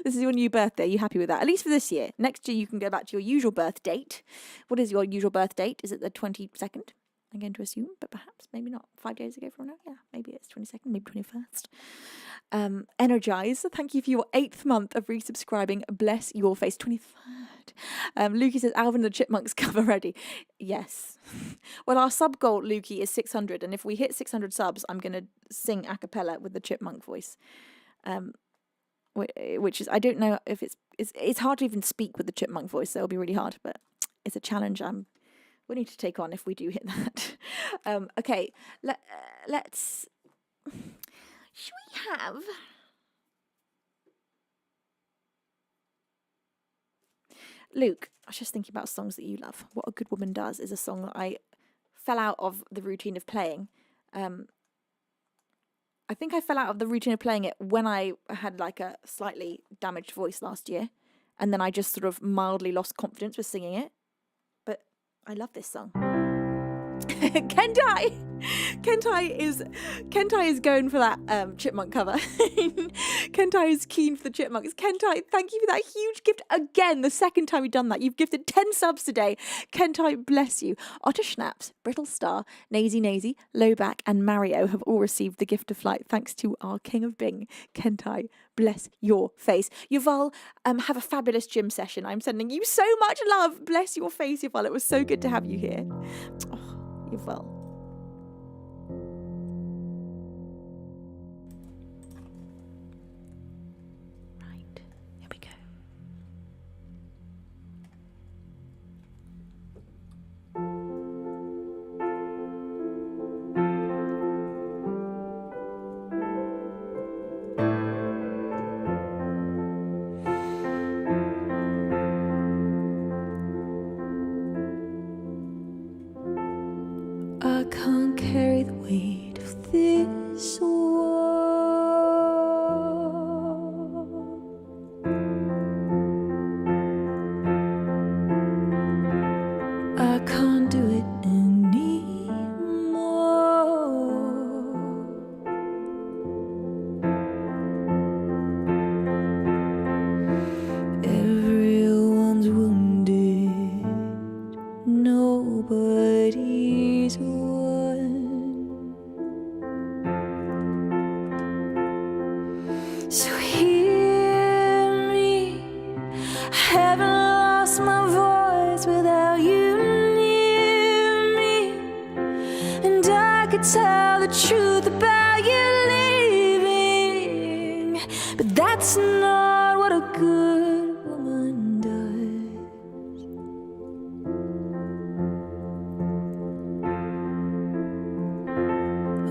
This is your new birthday. Are you happy with that? At least for this year. Next year you can go back to your usual birth date. What is your usual birth date? Is it the 22nd? I'm going to assume, but perhaps, maybe not. 5 days ago from now? Yeah, maybe it's 22nd, maybe 21st. Energize. Thank you for your 8th month of resubscribing. Bless your face. 23rd. Lukey says, Alvin and the Chipmunks cover ready. Yes. Well, our sub goal, Lukey, is 600. And if we hit 600 subs, I'm going to sing a cappella with the chipmunk voice. which is, I don't know if it's hard to even speak with the chipmunk voice, so it'll be really hard, but it's a challenge I'm willing to take on if we do hit that. Okay, let's, should we have, Luke, I was just thinking about songs that you love. What a Good Woman Does is a song that I fell out of the routine of playing. I think I fell out of the routine of playing it when I had like a slightly damaged voice last year, and then I just sort of mildly lost confidence with singing it. But I love this song. Kentai is going for that chipmunk cover. Kentai is keen for the chipmunks. Kentai, thank you for that huge gift again. The second time you've done that, you've gifted 10 subs today. Kentai, bless you. Otter Schnaps, Brittle Star, Nazy, Lowback, and Mario have all received the gift of flight thanks to our King of Bing. Kentai, bless your face. Yuval, have a fabulous gym session. I'm sending you so much love. Bless your face, Yuval. It was so good to have you here. Oh, Yuval. Right, here we go. I can't carry the weight of this world. I can't do it anymore. Everyone's wounded, nobody's won. So hear me, I haven't lost my voice without you near me, and I could tell the truth about you leaving, but that's not what a good woman does.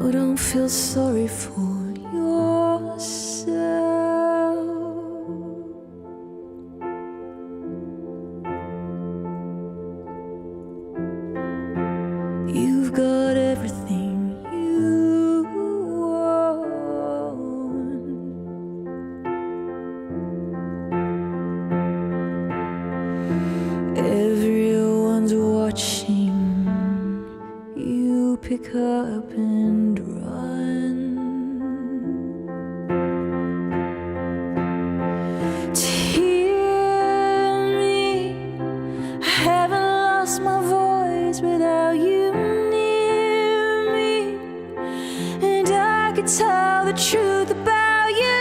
Oh, don't feel sorry for yourself. You've got everything you want. Everyone's watching. You pick up and run. To hear me, I haven't lost my voice without you near me, and I could tell the truth about you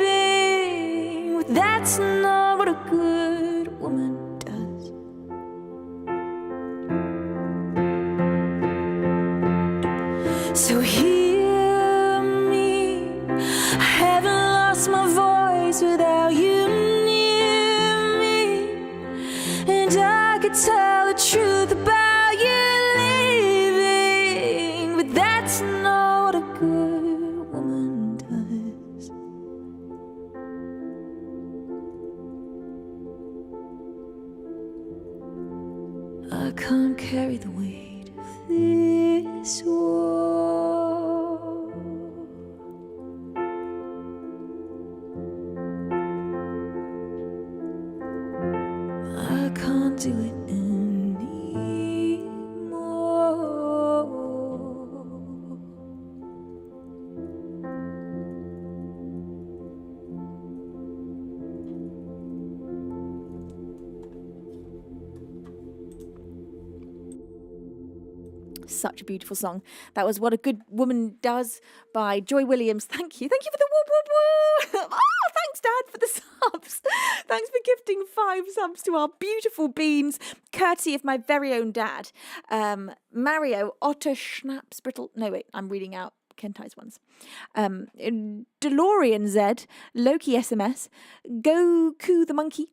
leaving, but that's not what a good woman does. So hear me, I haven't lost my voice without you near me, and I could tell the truth about you leaving, but that's not what a good woman does. I can't carry the weight of this world. I can't do it anymore. Such a beautiful song. That was What a Good Woman Does by Joy Williams. Thank you. Thank you for the whoop whoop whoop. Oh, thanks, Dad, for the subs. Thanks for gifting 5 subs to our beautiful beans, courtesy of my very own dad. Mario, Otter Schnaps, Brittle. No, wait, I'm reading out Kentai's ones. DeLorean Z, Loki SMS, Goku the Monkey,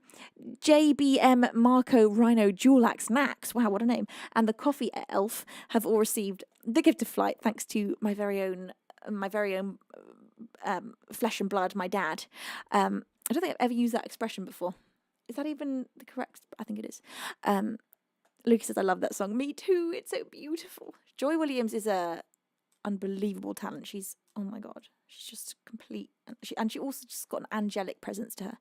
JBM Marco Rhino Dualax Max, wow, what a name, and the Coffee Elf have all received the gift of flight thanks to my very own flesh and blood, my dad. I don't think I've ever used that expression before. Is that even the correct? I think it is. Lucy says, I love that song. Me too. It's so beautiful. Joy Williams is a unbelievable talent. She's, oh my God, she's just complete. And she also just got an angelic presence to her.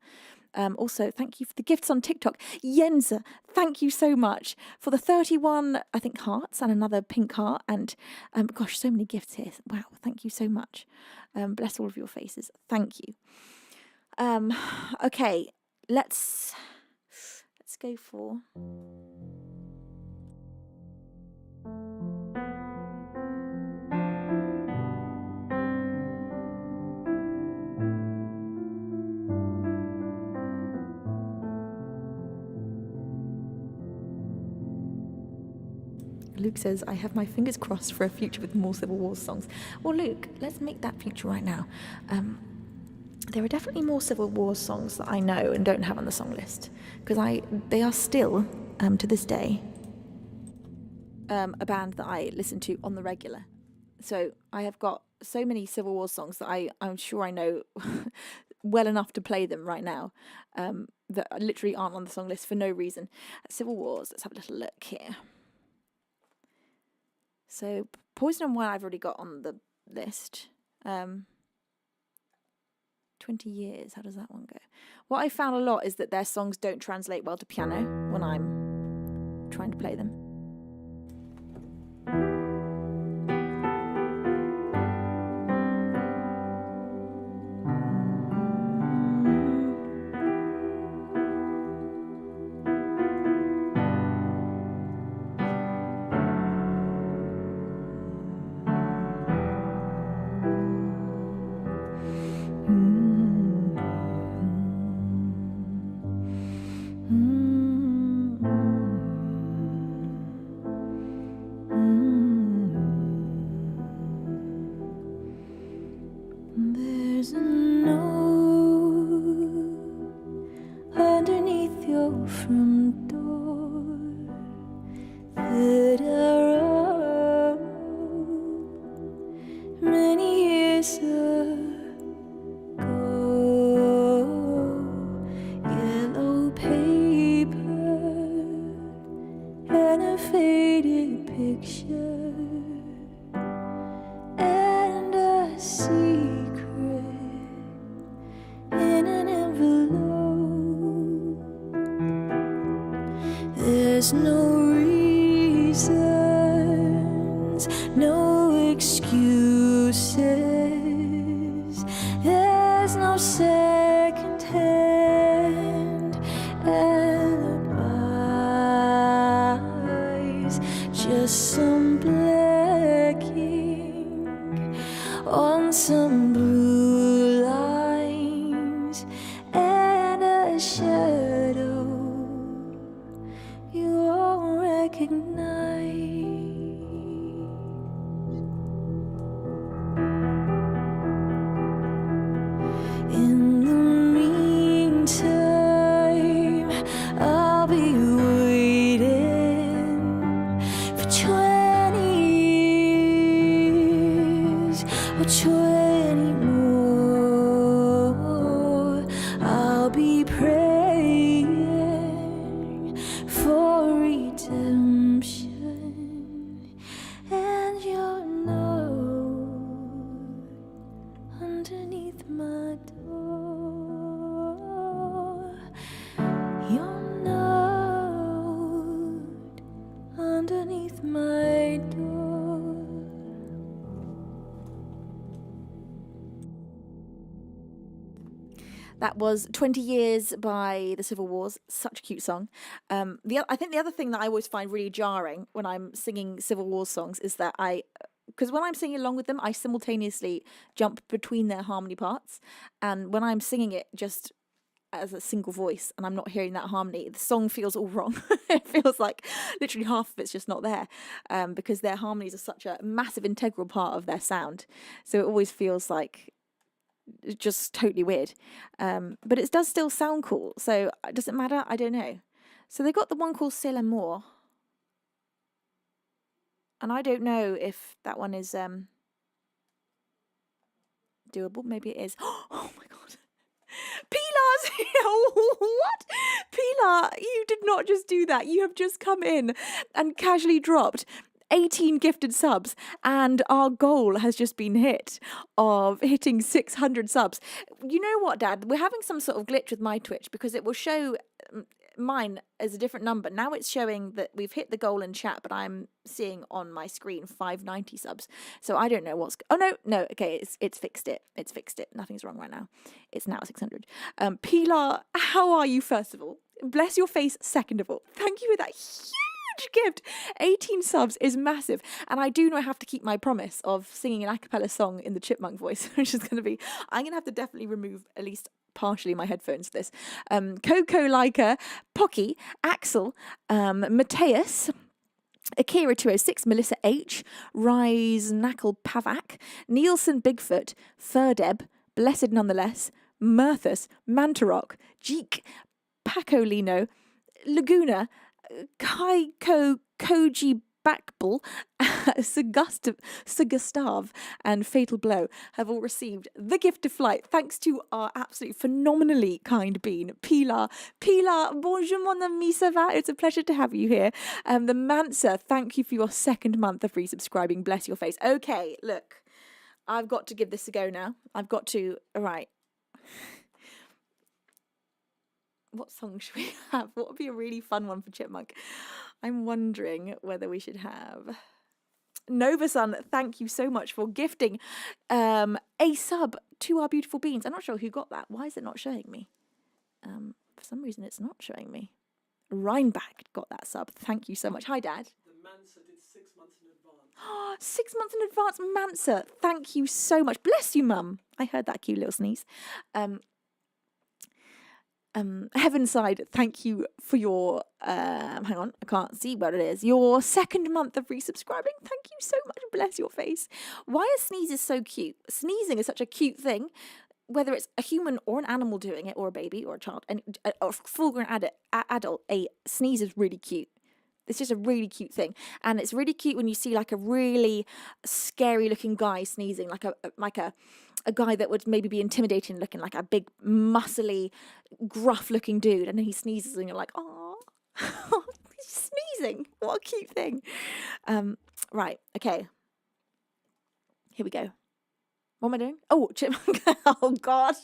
Also, thank you for the gifts on TikTok. Yenza, thank you so much for the 31, I think, hearts and another pink heart. And gosh, so many gifts here. Wow, thank you so much. Bless all of your faces. Thank you. Okay, let's go for... Luke says, I have my fingers crossed for a future with more Civil War songs. Well, Luke, let's make that future right now. There are definitely more Civil War songs that I know and don't have on the song list, because they are still, to this day, a band that I listen to on the regular. So I have got so many Civil War songs that I'm sure I know well enough to play them right now, that literally aren't on the song list for no reason. Civil Wars, let's have a little look here. So Poison and Wine I've already got on the list. 20 years, how does that one go? What I found a lot is that their songs don't translate well to piano when I'm trying to play them. There's a note underneath your front door that I wrote many years ago. Yellow paper and a faded picture and a secret in an envelope. There's no reasons, no excuses. There's no second hand alibis, just some black ink on some blue lines and a shadow you won't recognize. In the meantime, I'll be waiting for 20 years or 20 more. I'll be praying for redemption, and you'll know underneath my door. You'll know underneath my door. That was 20 Years by the Civil Wars. Such a cute song. I think the other thing that I always find really jarring when I'm singing Civil War songs is that because when I'm singing along with them, I simultaneously jump between their harmony parts. And when I'm singing it just as a single voice and I'm not hearing that harmony, the song feels all wrong. It feels like literally half of it's just not there, because their harmonies are such a massive integral part of their sound. So it always feels like just totally weird. But it does still sound cool. So does it matter? I don't know. So they got the one called C'est l'Amour. And I don't know if that one is doable. Maybe it is. Oh my God. Pilar's here. What? Pilar, you did not just do that. You have just come in and casually dropped 18 gifted subs, and our goal has just been hit of hitting 600 subs. You know what, Dad? We're having some sort of glitch with my Twitch because it will show mine as a different number. Now it's showing that we've hit the goal in chat, but I'm seeing on my screen 590 subs. So I don't know what's... Oh, no. Okay, it's fixed it. It's fixed it. Nothing's wrong right now. It's now 600. Pilar, how are you, first of all? Bless your face, second of all. Thank you for that huge gift. 18 subs is massive. And I do know I have to keep my promise of singing an a cappella song in the chipmunk voice, which is going to be... I'm going to have to definitely remove at least partially my headphones for this. Coco Leica, Pocky, Axel, Mateus, Akira 206, Melissa H, Rise Knackle Pavak, Nielsen Bigfoot, Furdeb, Blessed Nonetheless, Mirthus, Mantarock, Jeek, Pacolino, Laguna, Kaiko Koji Backbull, Sugustav, and Fatal Blow have all received the gift of flight thanks to our absolutely phenomenally kind bean, Pilar. Pilar, bonjour mon ami, ça va? It's a pleasure to have you here. The Mansa, thank you for your second month of resubscribing. Bless your face. Okay, look, I've got to give this a go now. All right. What song should we have? What would be a really fun one for Chipmunk? I'm wondering whether we should have... Novasun, thank you so much for gifting a sub to our beautiful beans. I'm not sure who got that. Why is it not showing me? For some reason, it's not showing me. Rhineback got that sub. Thank you so much. Hi, Dad. The Mansa did 6 months in advance. 6 months in advance, Mansa. Thank you so much. Bless you, Mum. I heard that cute little sneeze. Heavenside, thank you for your hang on, I can't see where it is. Your second month of resubscribing. Thank you so much. Bless your face. Why are sneezes so cute? Sneezing is such a cute thing, whether it's a human or an animal doing it, or a baby or a child, and or a full-grown adult. A sneeze is really cute. It's just a really cute thing, and it's really cute when you see like a really scary-looking guy sneezing, like a guy that would maybe be intimidating looking, like a big, muscly, gruff-looking dude, and then he sneezes, and you're like, oh, he's sneezing. What a cute thing. Right, okay. Here we go. What am I doing? Oh, chipmunk. Oh, God.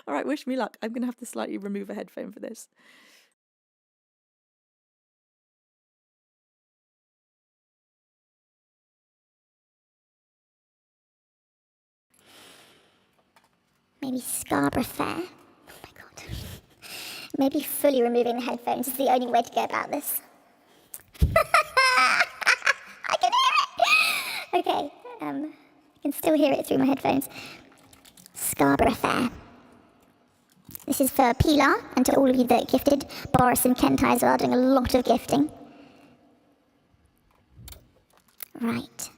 All right, wish me luck. I'm going to have to slightly remove a headphone for this. Maybe Scarborough Fair. Oh my God. Maybe fully removing the headphones is the only way to go about this. I can hear it! Okay, I can still hear it through my headphones. Scarborough Fair. This is for Pilar, and to all of you that gifted. Boris and Kentai as well, doing a lot of gifting. Right.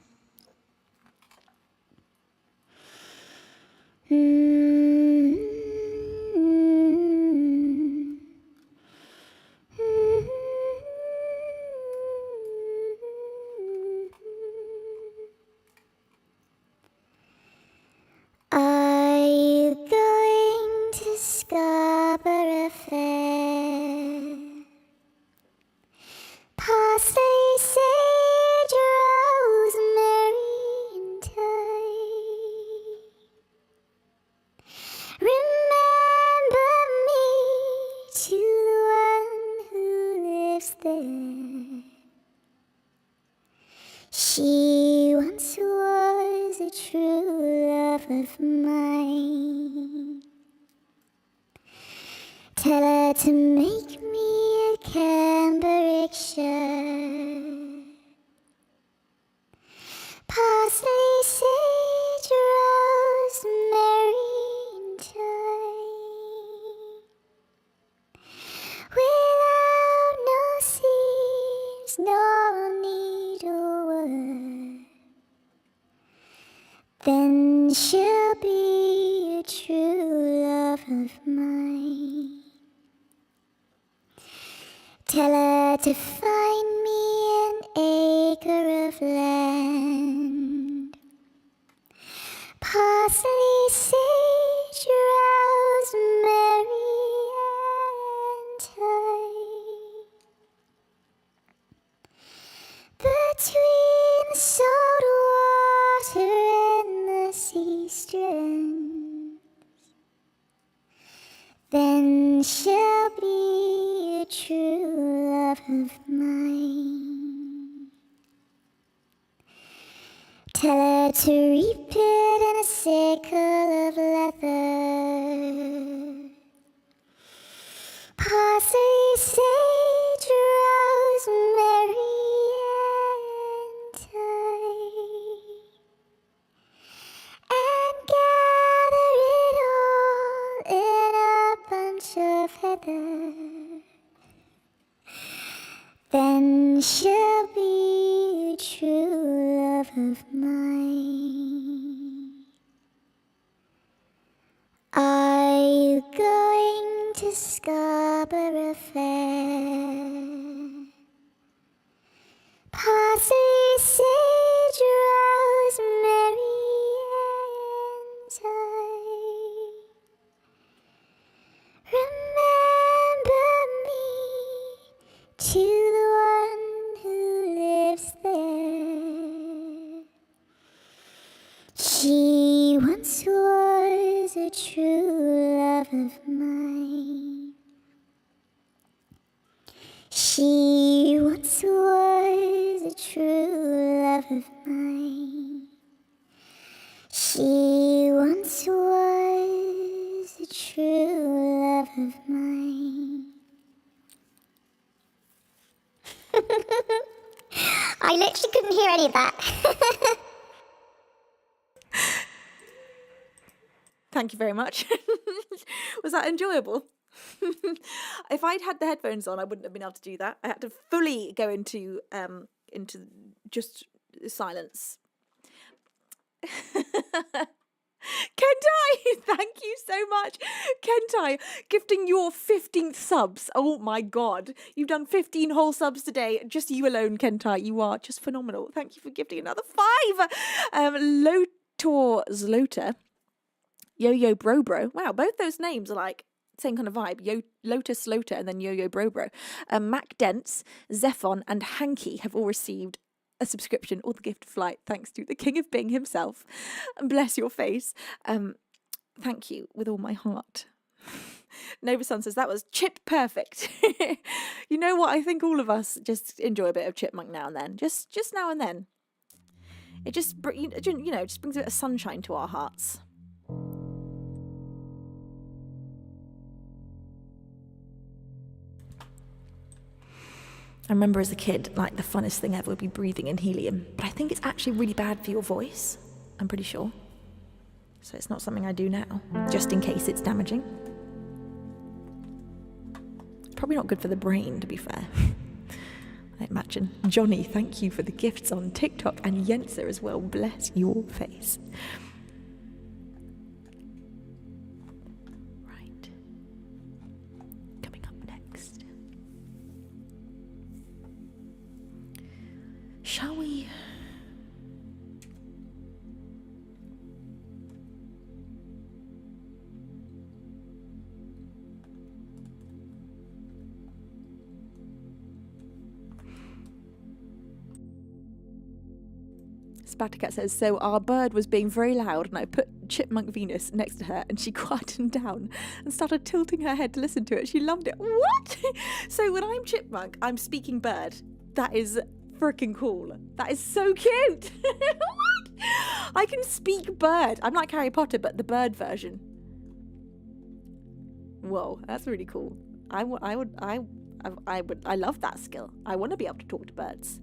Are you going to Scarborough Fair? Parsley, sage, rosemary, and thyme. Remember me to the one who lives there. She once was a true love of mine. Tell her to make me a cambric shirt. Parsley, sage, rosemary, and thyme. then she'll be a true love of mine. Tell her to find me an acre of land, parsley, sage, rosemary, and thyme. Between the salt water and the sea strands, then she'll be a true love of mine. Tell her to reap it in a sickle of leather, parsley, sage, rosemary, and thyme, and gather it all in a bunch of heather. Then she'll be a true love of mine. Are you going to Scarborough Fair? Parsley, sage, rosemary, and thyme. Remember me to the one who lives there. She once was a true love of mine. She once was a true love of mine. She once was a true love of mine. I literally couldn't hear any of that. Thank you very much. Was that enjoyable? If I'd had the headphones on, I wouldn't have been able to do that. I had to fully go into just silence. Kentai, thank you so much. Kentai, gifting your 15th subs. Oh my god. You've done 15 whole subs today. Just you alone, Kentai. You are just phenomenal. Thank you for gifting another 5. Lotor Zlota. Yo-Yo Bro. Wow, both those names are like same kind of vibe. Lotus Slota and then Yo-Yo Bro. Mac Dents, Zephon and Hanky have all received a subscription or the gift of flight thanks to the King of Bing himself. And bless your face. Thank you with all my heart. Nova Sun says that was chip perfect. You know what? I think all of us just enjoy a bit of chipmunk now and then. Just now and then. It just just brings a bit of sunshine to our hearts. I remember as a kid, like the funnest thing ever would be breathing in helium. But I think it's actually really bad for your voice. I'm pretty sure. So it's not something I do now, just in case it's damaging. Probably not good for the brain, to be fair. I imagine. Johnny, thank you for the gifts on TikTok, and Yensa as well. Bless your face. Right. Coming up next. Shall we? Spattercat says, so our bird was being very loud and I put Chipmunk Venus next to her and she quietened down and started tilting her head to listen to it. She loved it. What? So when I'm Chipmunk, I'm speaking bird. That is freaking cool. That is so cute. What? I can speak bird. I'm like Harry Potter, but the bird version. Whoa, that's really cool. I love that skill. I want to be able to talk to birds.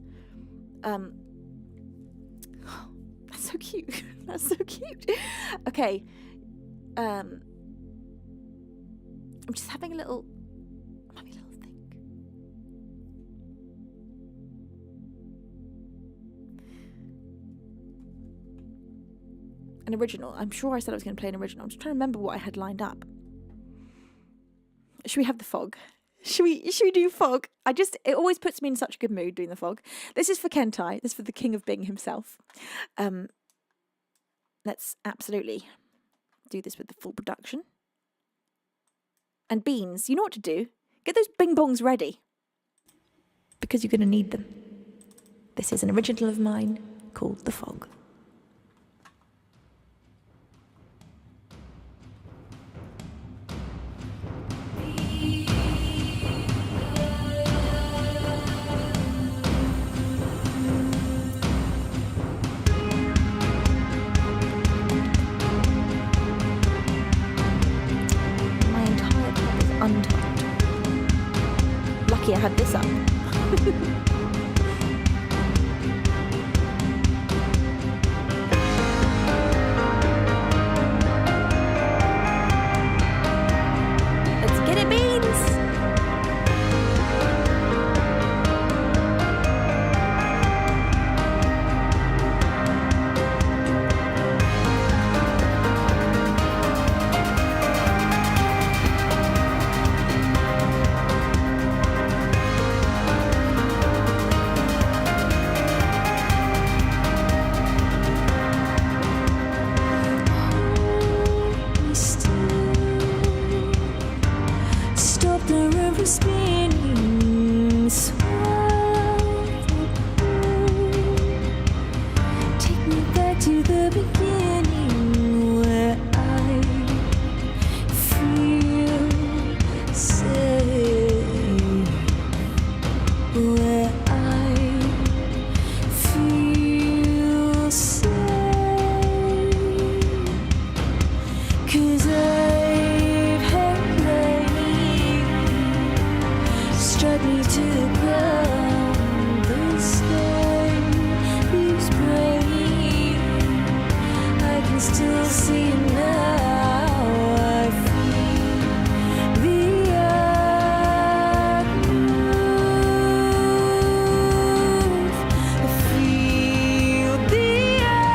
That's so cute. That's so cute. Okay. I'm just having a little think. an original. I'm sure I said I was going to play an original. I'm just trying to remember what I had lined up. Should we have the fog? Should we do fog? It always puts me in such a good mood doing the fog. This is for Kentai. This is for the king of Bing himself. Let's absolutely do this with the full production. And Beans, you know what to do. Get those bing bongs ready. Because you're going to need them. This is an original of mine called The Fog. Untopped. Lucky I had this up. Let's get it, Beans! Spinning, take me back to the beginning where I feel safe, where I feel safe, 'cause I've had struck me to the ground. The sky is breaking. I can still see it now. I feel the earth move. I feel the earth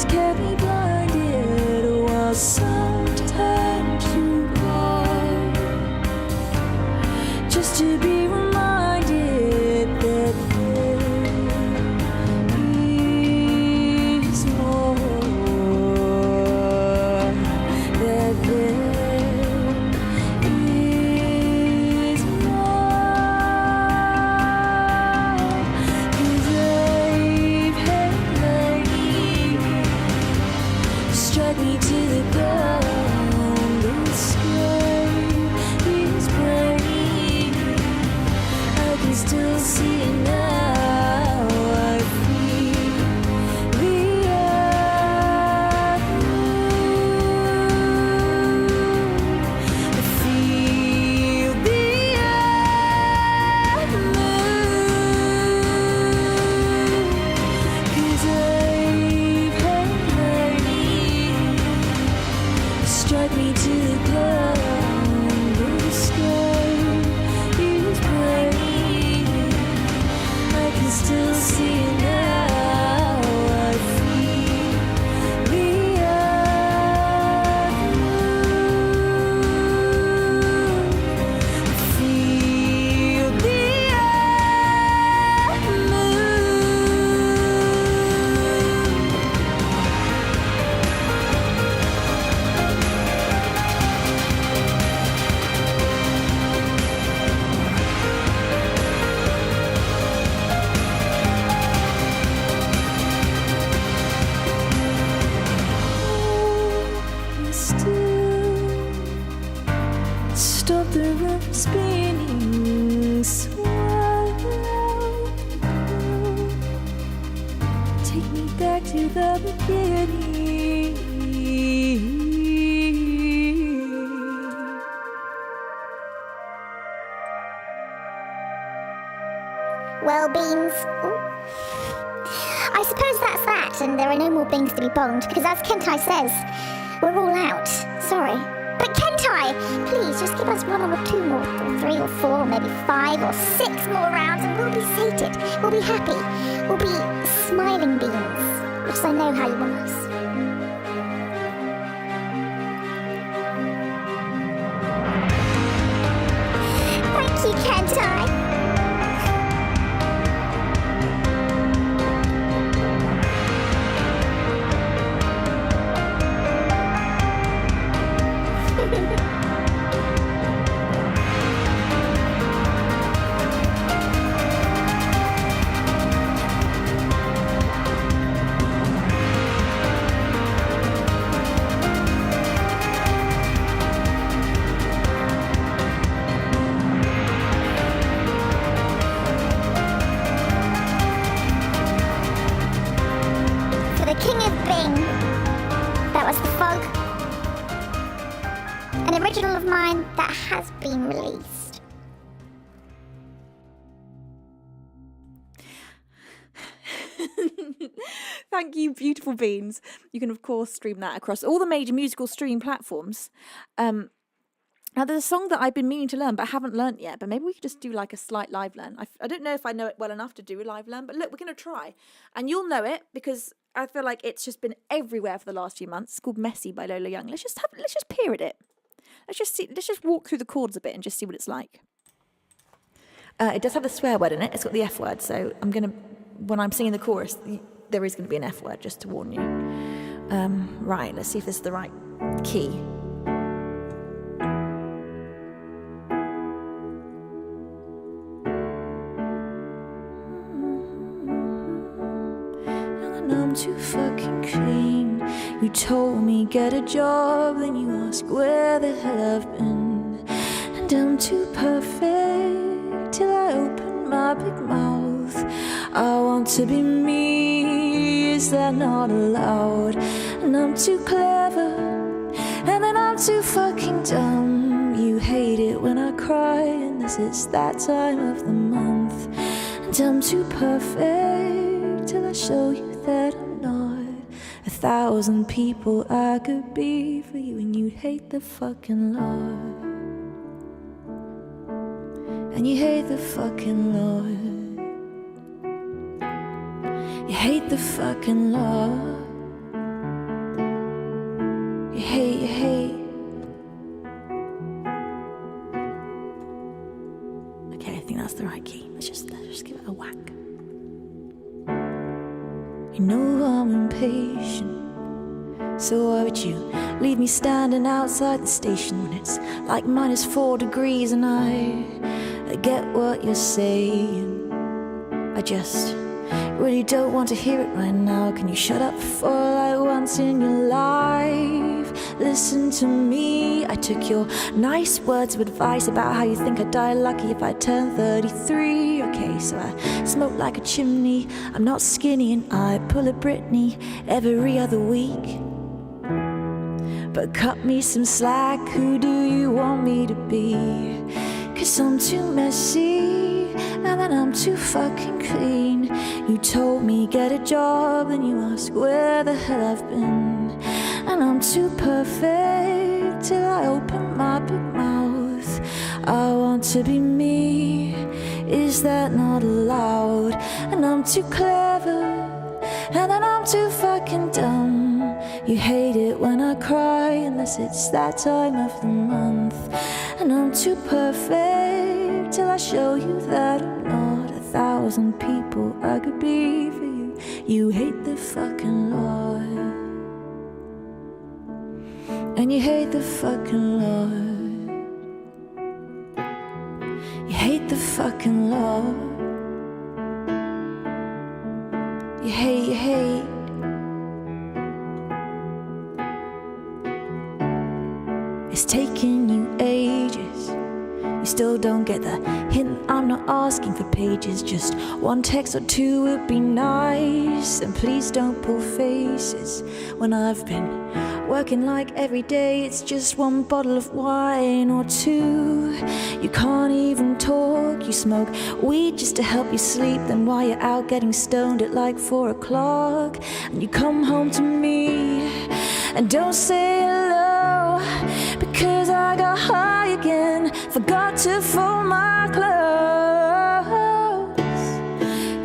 kept me blinded while sometimes too hard, just to be reminded that there is more, that there is more, 'cause I've had struck me to the ground. The sky is breaking. I can still see it now. I feel the earth move. I feel the earth move. 'Cause I've had struck me to the ground. The sky is breaking. I can still see it now. I feel the earth move. I feel the earth stop the room spinning, swallow, take me back to the beginning. Well, beans. Ooh. I suppose that's that, and there are no more beans to be bonged, because as Kentai says, we're all out. Sorry. But Kentai, please just give us 1 or 2 more, or 3 or 4, or maybe 5 or 6 more rounds, and we'll be sated. We'll be happy. We'll be smiling beans, which I know how you want us. Thank you, Kentai. An original of mine that has been released. Thank you, beautiful beans. You can, of course, stream that across all the major musical streaming platforms. Now, there's a song that I've been meaning to learn, but I haven't learnt yet. But maybe we could just do like a slight live learn. I don't know if I know it well enough to do a live learn, but look, we're going to try. And you'll know it because I feel like it's just been everywhere for the last few months. It's called Messy by Lola Young. Let's just peer at it. Let's just walk through the chords a bit and just see what it's like. It does have the swear word in it. It's got the F word. So when I'm singing the chorus, there is going to be an F word, just to warn you. Right, let's see if this is the right key. I'm too fucking clean. You told me get a job, then you ask where the hell I've been. And I'm too perfect till I open my big mouth. I want to be me, is that not allowed? And I'm too clever, and then I'm too fucking dumb. You hate it when I cry, and this is that time of the month. And I'm too perfect till I show you that I'm not 1,000 people I could be for you, and you'd hate the fucking Lord. And you hate the fucking Lord. You hate the fucking Lord. You hate. Okay, I think that's the right key. Let's just give it a whack. You know I'm impatient, so why would you leave me standing outside the station when it's like -4 degrees and I get what you're saying. I just really don't want to hear it right now. Can you shut up for like once in your life? Listen to me. I took your nice words of advice about how you think I'd die lucky if I turned 33. Okay, so I smoke like a chimney. I'm not skinny and I pull a Britney every other week. But cut me some slack, who do you want me to be? 'Cause I'm too messy, and then I'm too fucking clean. You told me get a job, then you ask where the hell I've been. And I'm too perfect till I open my big mouth. I want to be me, is that not allowed? And I'm too clever, and then I'm too fucking dumb. You hate it when I cry, unless it's that time of the month. And I'm too perfect till I show you that I'm not 1,000 people I could be for you. You hate the fucking Lord. And you hate the fucking Lord. You hate the fucking Lord. You hate. It's taking you ages. You still don't get the hint. I'm not asking for pages. Just 1 text or 2 would be nice. And please don't pull faces when I've been Working like every day it's just one bottle of wine or two. You can't even talk, you smoke weed just to help you sleep. Then while you're out getting stoned at like 4 o'clock, and you come home to me and don't say hello, because I got high again, forgot to fold my clothes.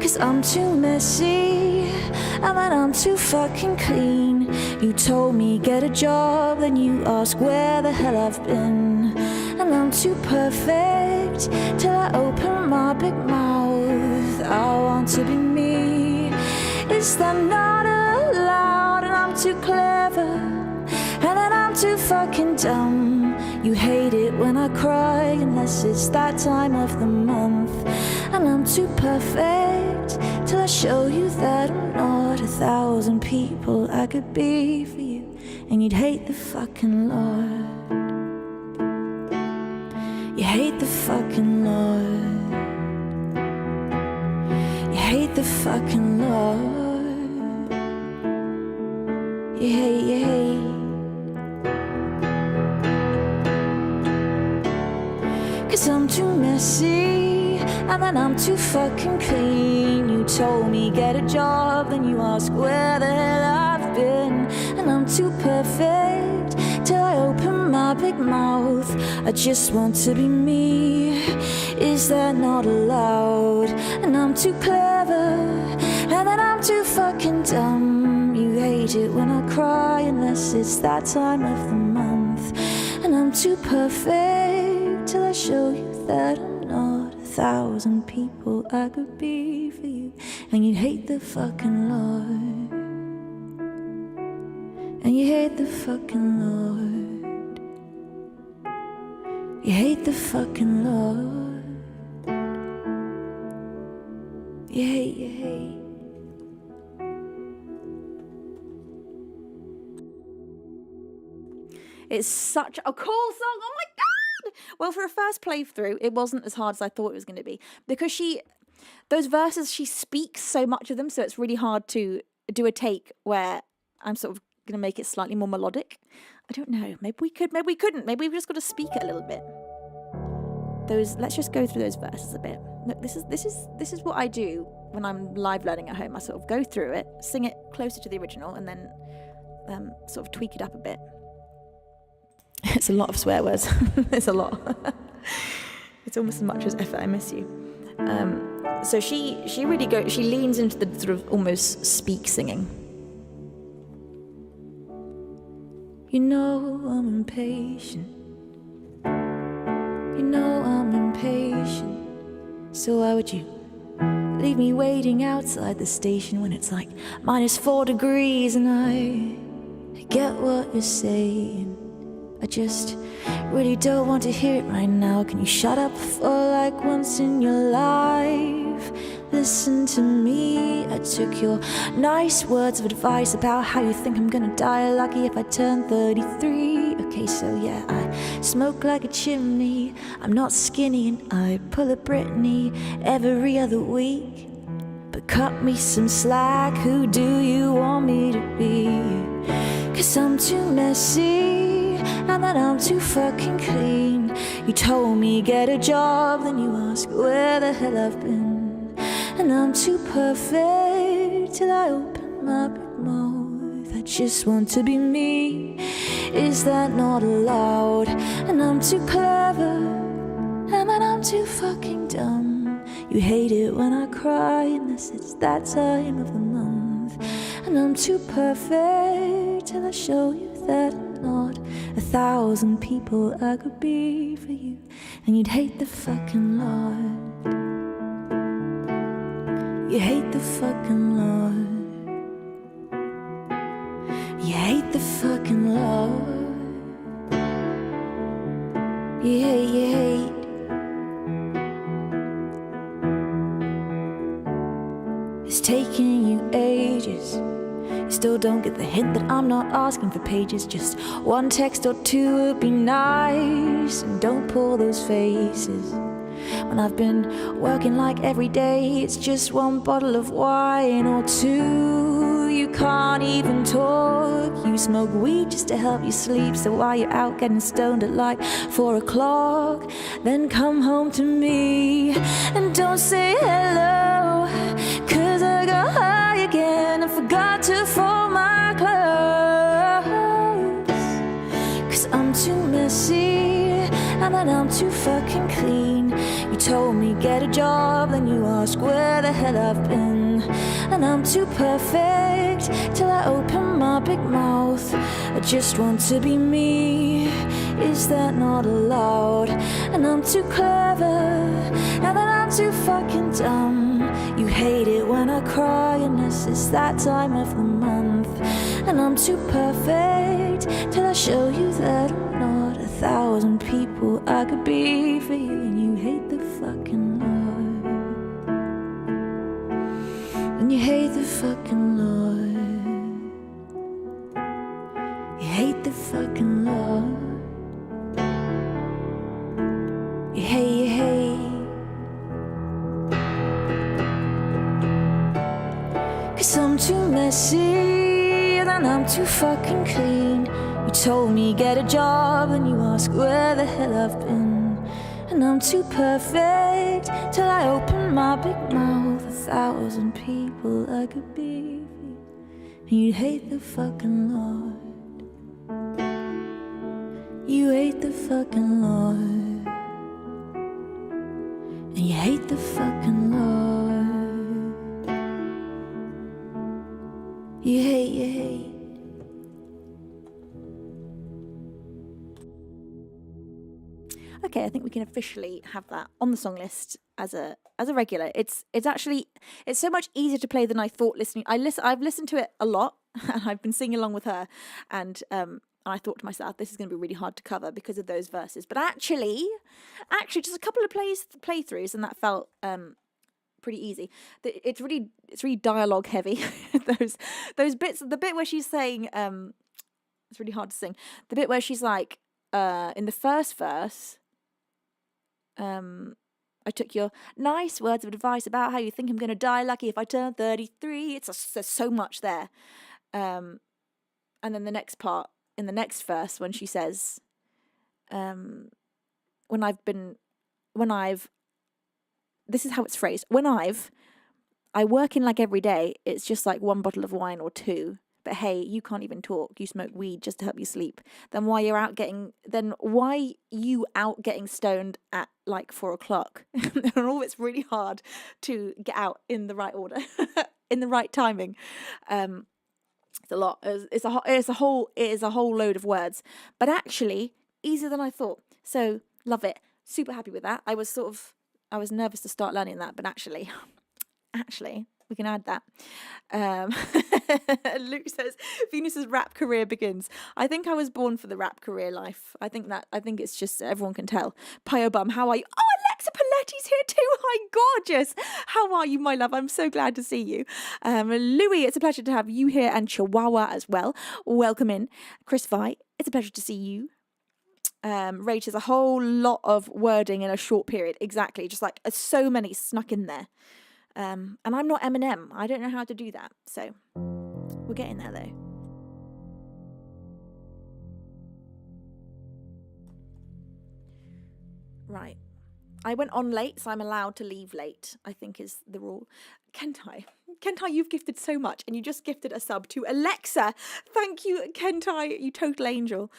Cause I'm too messy, and then I'm too fucking clean. You told me get a job, then you ask where the hell I've been. And I'm too perfect till I open my big mouth. I want to be me. Is that not allowed? And I'm too clever, and then I'm too fucking dumb. You hate it when I cry unless it's that time of the month. And I'm too perfect till I show you that I'm not 1,000 people I could be for you, and you'd hate the fucking Lord. You hate the fucking Lord. You hate the fucking Lord. You hate. Cause I'm too messy, and then I'm too fucking clean. You told me get a job, then you ask where the hell I've been. And I'm too perfect till I open my big mouth. I just want to be me. Is that not allowed? And I'm too clever, and then I'm too fucking dumb. You hate it when I cry unless it's that time of the month. And I'm too perfect till I show you that I'm not 1,000 people I could be for you, and you'd hate the fucking Lord. And you hate the fucking Lord. You hate the fucking Lord. You hate. It's such a cool song. Oh my God. Well, for a first playthrough, it wasn't as hard as I thought it was going to be, because those verses, she speaks so much of them, so it's really hard to do a take where I'm sort of going to make it slightly more melodic. I don't know. Maybe we could, maybe we couldn't. Maybe we've just got to speak it a little bit. Let's just go through those verses a bit. Look, this is what I do when I'm live learning at home. I sort of go through it, sing it closer to the original, and then sort of tweak it up a bit. It's a lot of swear words. It's a lot. It's almost as much as effort I miss you. So she leans into the sort of almost speak singing. You know I'm impatient. You know I'm impatient. So why would you leave me waiting outside the station when it's like -4 degrees and I get what you're saying. I just really don't want to hear it right now. Can you shut up for like once in your life? Listen to me. I took your nice words of advice about how you think I'm gonna die lucky if I turn 33. Okay, so yeah, I smoke like a chimney. I'm not skinny and I pull a Britney every other week. But cut me some slack, who do you want me to be? Cause I'm too messy, and that I'm too fucking clean. You told me get a job, then you ask where the hell I've been. And I'm too perfect till I open my big mouth. I just want to be me. Is that not allowed? And I'm too clever, and then I'm too fucking dumb. You hate it when I cry unless it's that time of the month. And I'm too perfect till I show you that I'm not 1,000 people I could be for you, and you'd hate the fucking Lord. You hate the fucking Lord. You hate the fucking Lord. You hate. It's taking you ages. You still don't get the hint that I'm not asking for pages. Just one text or two would be nice. And don't pull those faces. When I've been working like every day, it's just one bottle of wine or two. You can't even talk. You smoke weed just to help you sleep. So while you're out getting stoned at like 4 o'clock, then come home to me and don't say hello, 'cause I got high again and forgot to fold my clothes. 'Cause I'm too messy and then I'm too fucking clean. You told me get a job, then you ask where the hell I've been. And I'm too perfect till I open my big mouth. I just want to be me, is that not allowed? And I'm too clever, and then I'm too fucking dumb. You hate it when I cry, and it's that time of the month. And I'm too perfect till I show you that I'm not 1,000 people I could be for you. And you hate the fucking Lord. And you hate the fucking Lord. You hate the fucking Lord. You hate. 'Cause I'm too messy and I'm too fucking clean. You told me get a job and you ask where the hell I've been. And I'm too perfect till I open my big mouth. 1,000 people I could be. And you hate the fucking Lord. You hate the fucking Lord. And you hate the fucking Lord. You hate. Okay, I think we can officially have that on the song list as a regular. It's so much easier to play than I thought listening. I've listened to it a lot and I've been singing along with her, and I thought to myself, this is going to be really hard to cover because of those verses. But actually just a couple of playthroughs and that felt pretty easy. It's really dialogue heavy. those bits, the bit where she's saying it's really hard to sing. The bit where she's like in the first verse, I took your nice words of advice about how you think I'm going to die lucky if I turn 33. There's so much there. And then the next part, in the next verse, when she says, this is how it's phrased. I work in like every day, it's just like one bottle of wine or two. But hey, you can't even talk. You smoke weed just to help you sleep. Then why you out getting stoned at like 4 o'clock? And all it's really hard to get out in the right order, in the right timing. It's a lot. It is a whole load of words, but actually easier than I thought. So love it. Super happy with that. I was nervous to start learning that, but actually. We can add that. Luke says, Venus's rap career begins. I think I was born for the rap career life. I think it's just everyone can tell. Pio Bum, how are you? Oh, Alexa Paletti's here too. Hi, gorgeous. How are you, my love? I'm so glad to see you. Louis, it's a pleasure to have you here, and Chihuahua as well. Welcome in. Chris Vi, it's a pleasure to see you. Rach, there's a whole lot of wording in a short period. Exactly. Just like so many snuck in there. And I'm not Eminem. I don't know how to do that. So we're getting there though. Right. I went on late, so I'm allowed to leave late, I think is the rule. Kentai, you've gifted so much, and you just gifted a sub to Alexa. Thank you, Kentai, you total angel.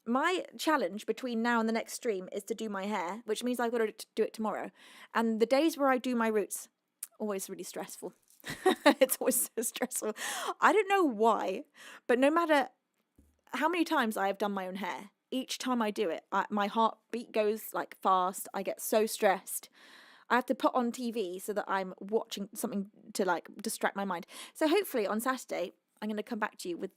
My challenge between now and the next stream is to do my hair, which means I've got to do it tomorrow. And the days where I do my roots, always really stressful. It's always so stressful. I don't know why, but no matter how many times I have done my own hair, each time I do it, my heartbeat goes like fast. I get so stressed. I have to put on TV so that I'm watching something to like distract my mind. So hopefully on Saturday, I'm going to come back to you with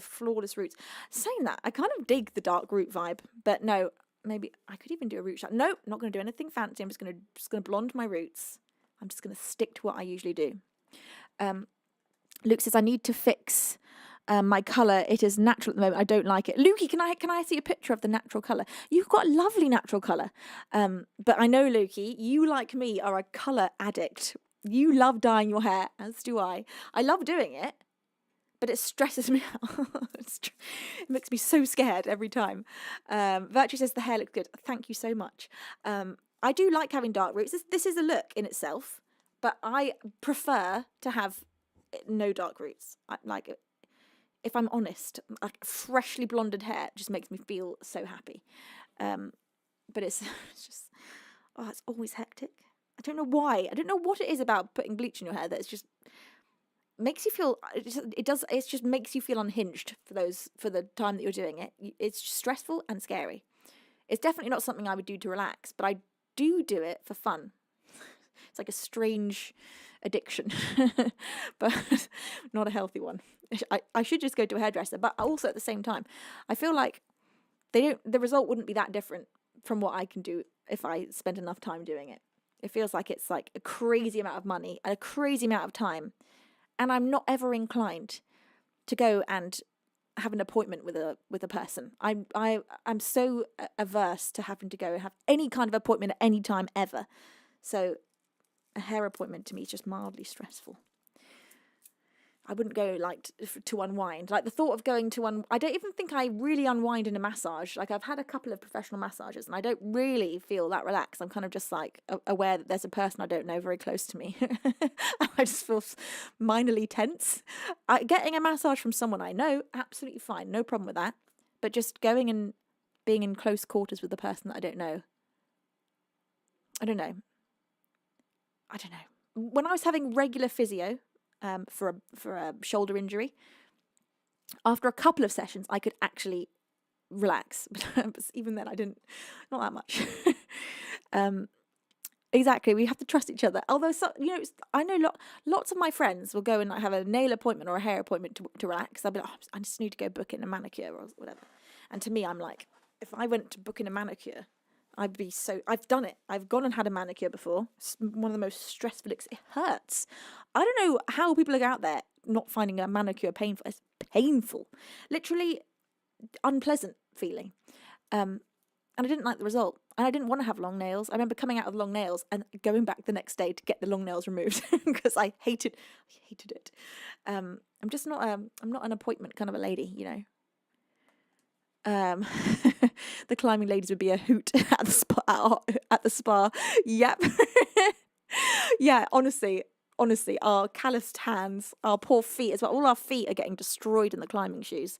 flawless roots. Saying that, I kind of dig the dark root vibe, but no, maybe I could even do a root shot. No, not going to do anything fancy. I'm just going to blonde my roots. I'm just going to stick to what I usually do. Luke says I need to fix My colour, it is natural at the moment. I don't like it. Lukey, can I see a picture of the natural colour? You've got a lovely natural colour. But I know, Lukey, you, like me, are a colour addict. You love dyeing your hair, as do I. I love doing it, but it stresses me out. It makes me so scared every time. Virtue says the hair looks good. Thank you so much. I do like having dark roots. This is a look in itself, but I prefer to have no dark roots. If I'm honest, like freshly blonded hair just makes me feel so happy. But it's just, it's always hectic. I don't know why. I don't know what it is about putting bleach in your hair that it's just makes you feel. It just makes you feel unhinged for the time that you're doing it. It's stressful and scary. It's definitely not something I would do to relax, but I do it for fun. It's like a strange addiction, but not a healthy one. I should just go to a hairdresser, but also at the same time, I feel like the result wouldn't be that different from what I can do if I spend enough time doing it. It feels like it's like a crazy amount of money and a crazy amount of time, and I'm not ever inclined to go and have an appointment with a person. I'm so averse to having to go and have any kind of appointment at any time ever. So a hair appointment to me is just mildly stressful. I wouldn't go like to unwind. Like the thought of going to I don't even think I really unwind in a massage. Like I've had a couple of professional massages and I don't really feel that relaxed. I'm kind of just like aware that there's a person I don't know very close to me. I just feel minorly tense. Getting a massage from someone I know, absolutely fine. No problem with that. But just going and being in close quarters with the person that I don't know. I don't know. When I was having regular physio, for a shoulder injury, after a couple of sessions I could actually relax, but even then I didn't, not that much. Exactly, we have to trust each other. Although I know lots of my friends will go and have a nail appointment or a hair appointment to relax. I'll be like, I just need to go book in a manicure or whatever. And to me, I'm like, if I went to book in a manicure, I've done it. I've gone and had a manicure before. It's one of the most stressful. It hurts. I don't know how people are out there not finding a manicure painful. It's painful. Literally unpleasant feeling. And I didn't like the result. And I didn't want to have long nails. I remember coming out with long nails and going back the next day to get the long nails removed because I hated it. I'm just not I'm not an appointment kind of a lady, you know. The climbing ladies would be a hoot at the spa. Yep. Yeah, honestly, our calloused hands, our poor feet as well. All our feet are getting destroyed in the climbing shoes.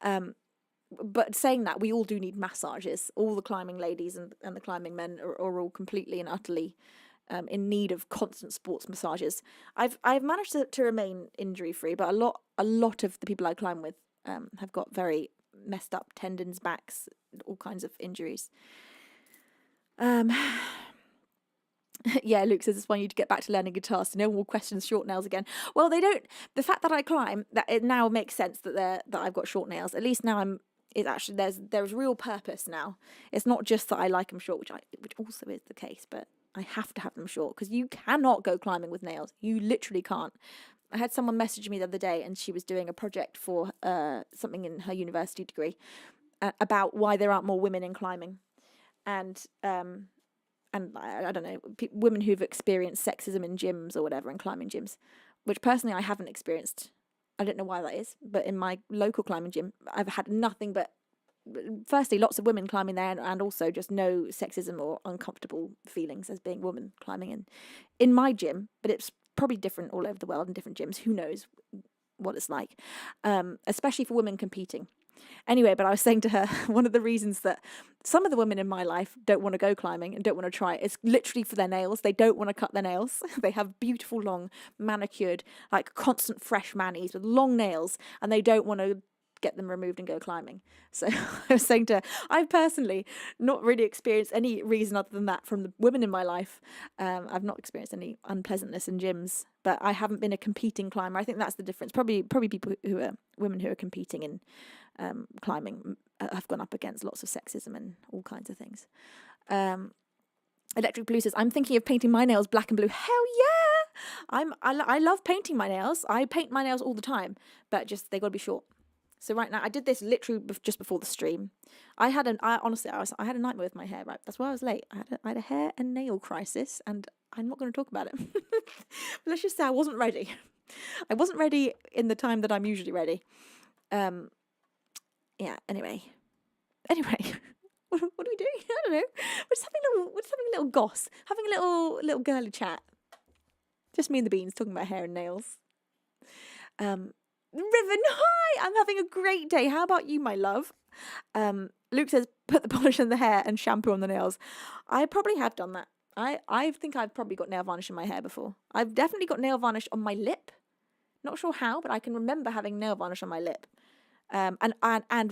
But saying that, we all do need massages. All the climbing ladies and the climbing men are all completely and utterly in need of constant sports massages. I've managed to remain injury free, but a lot of the people I climb with have got very messed up tendons, backs, all kinds of injuries. Yeah, Luke says it's why you need to get back to learning guitar so no one will question short nails again. Well, they don't. The fact that I climb, that it now makes sense that I've got short nails. At least now there's real purpose now. It's not just that I like them short, which also is the case, but I have to have them short because you cannot go climbing with nails. You literally can't. I had someone message me the other day and she was doing a project for something in her university degree about why there aren't more women in climbing. And I don't know, women who've experienced sexism in gyms or whatever, in climbing gyms, which personally I haven't experienced. I don't know why that is, but in my local climbing gym, I've had nothing but, firstly, lots of women climbing there and also just no sexism or uncomfortable feelings as being a woman climbing in my gym, but it's probably different all over the world in different gyms. Who knows what it's like, especially for women competing. Anyway, but I was saying to her, one of the reasons that some of the women in my life don't want to go climbing and don't want to try it is literally for their nails. They don't want to cut their nails. They have beautiful, long, manicured, like constant fresh manis with long nails, and they don't want to get them removed and go climbing. So I was saying to her, I've personally not really experienced any reason other than that from the women in my life. I've not experienced any unpleasantness in gyms, but I haven't been a competing climber. I think that's the difference. Probably people women who are competing in climbing have gone up against lots of sexism and all kinds of things. Electric Blue says, I'm thinking of painting my nails black and blue. Hell yeah! I love painting my nails. I paint my nails all the time, but just they got to be short. So right now, I did this literally just before the stream. I had a nightmare with my hair. Right, that's why I was late. I had a hair and nail crisis, and I'm not going to talk about it. But let's just say I wasn't ready. I wasn't ready in the time that I'm usually ready. Yeah. Anyway, what are we doing? I don't know. We're just having a little goss, having a little girly chat. Just me and the beans talking about hair and nails. Riven, hi! I'm having a great day. How about you, my love? Luke says, put the polish in the hair and shampoo on the nails. I probably have done that. I think I've probably got nail varnish in my hair before. I've definitely got nail varnish on my lip. Not sure how, but I can remember having nail varnish on my lip. And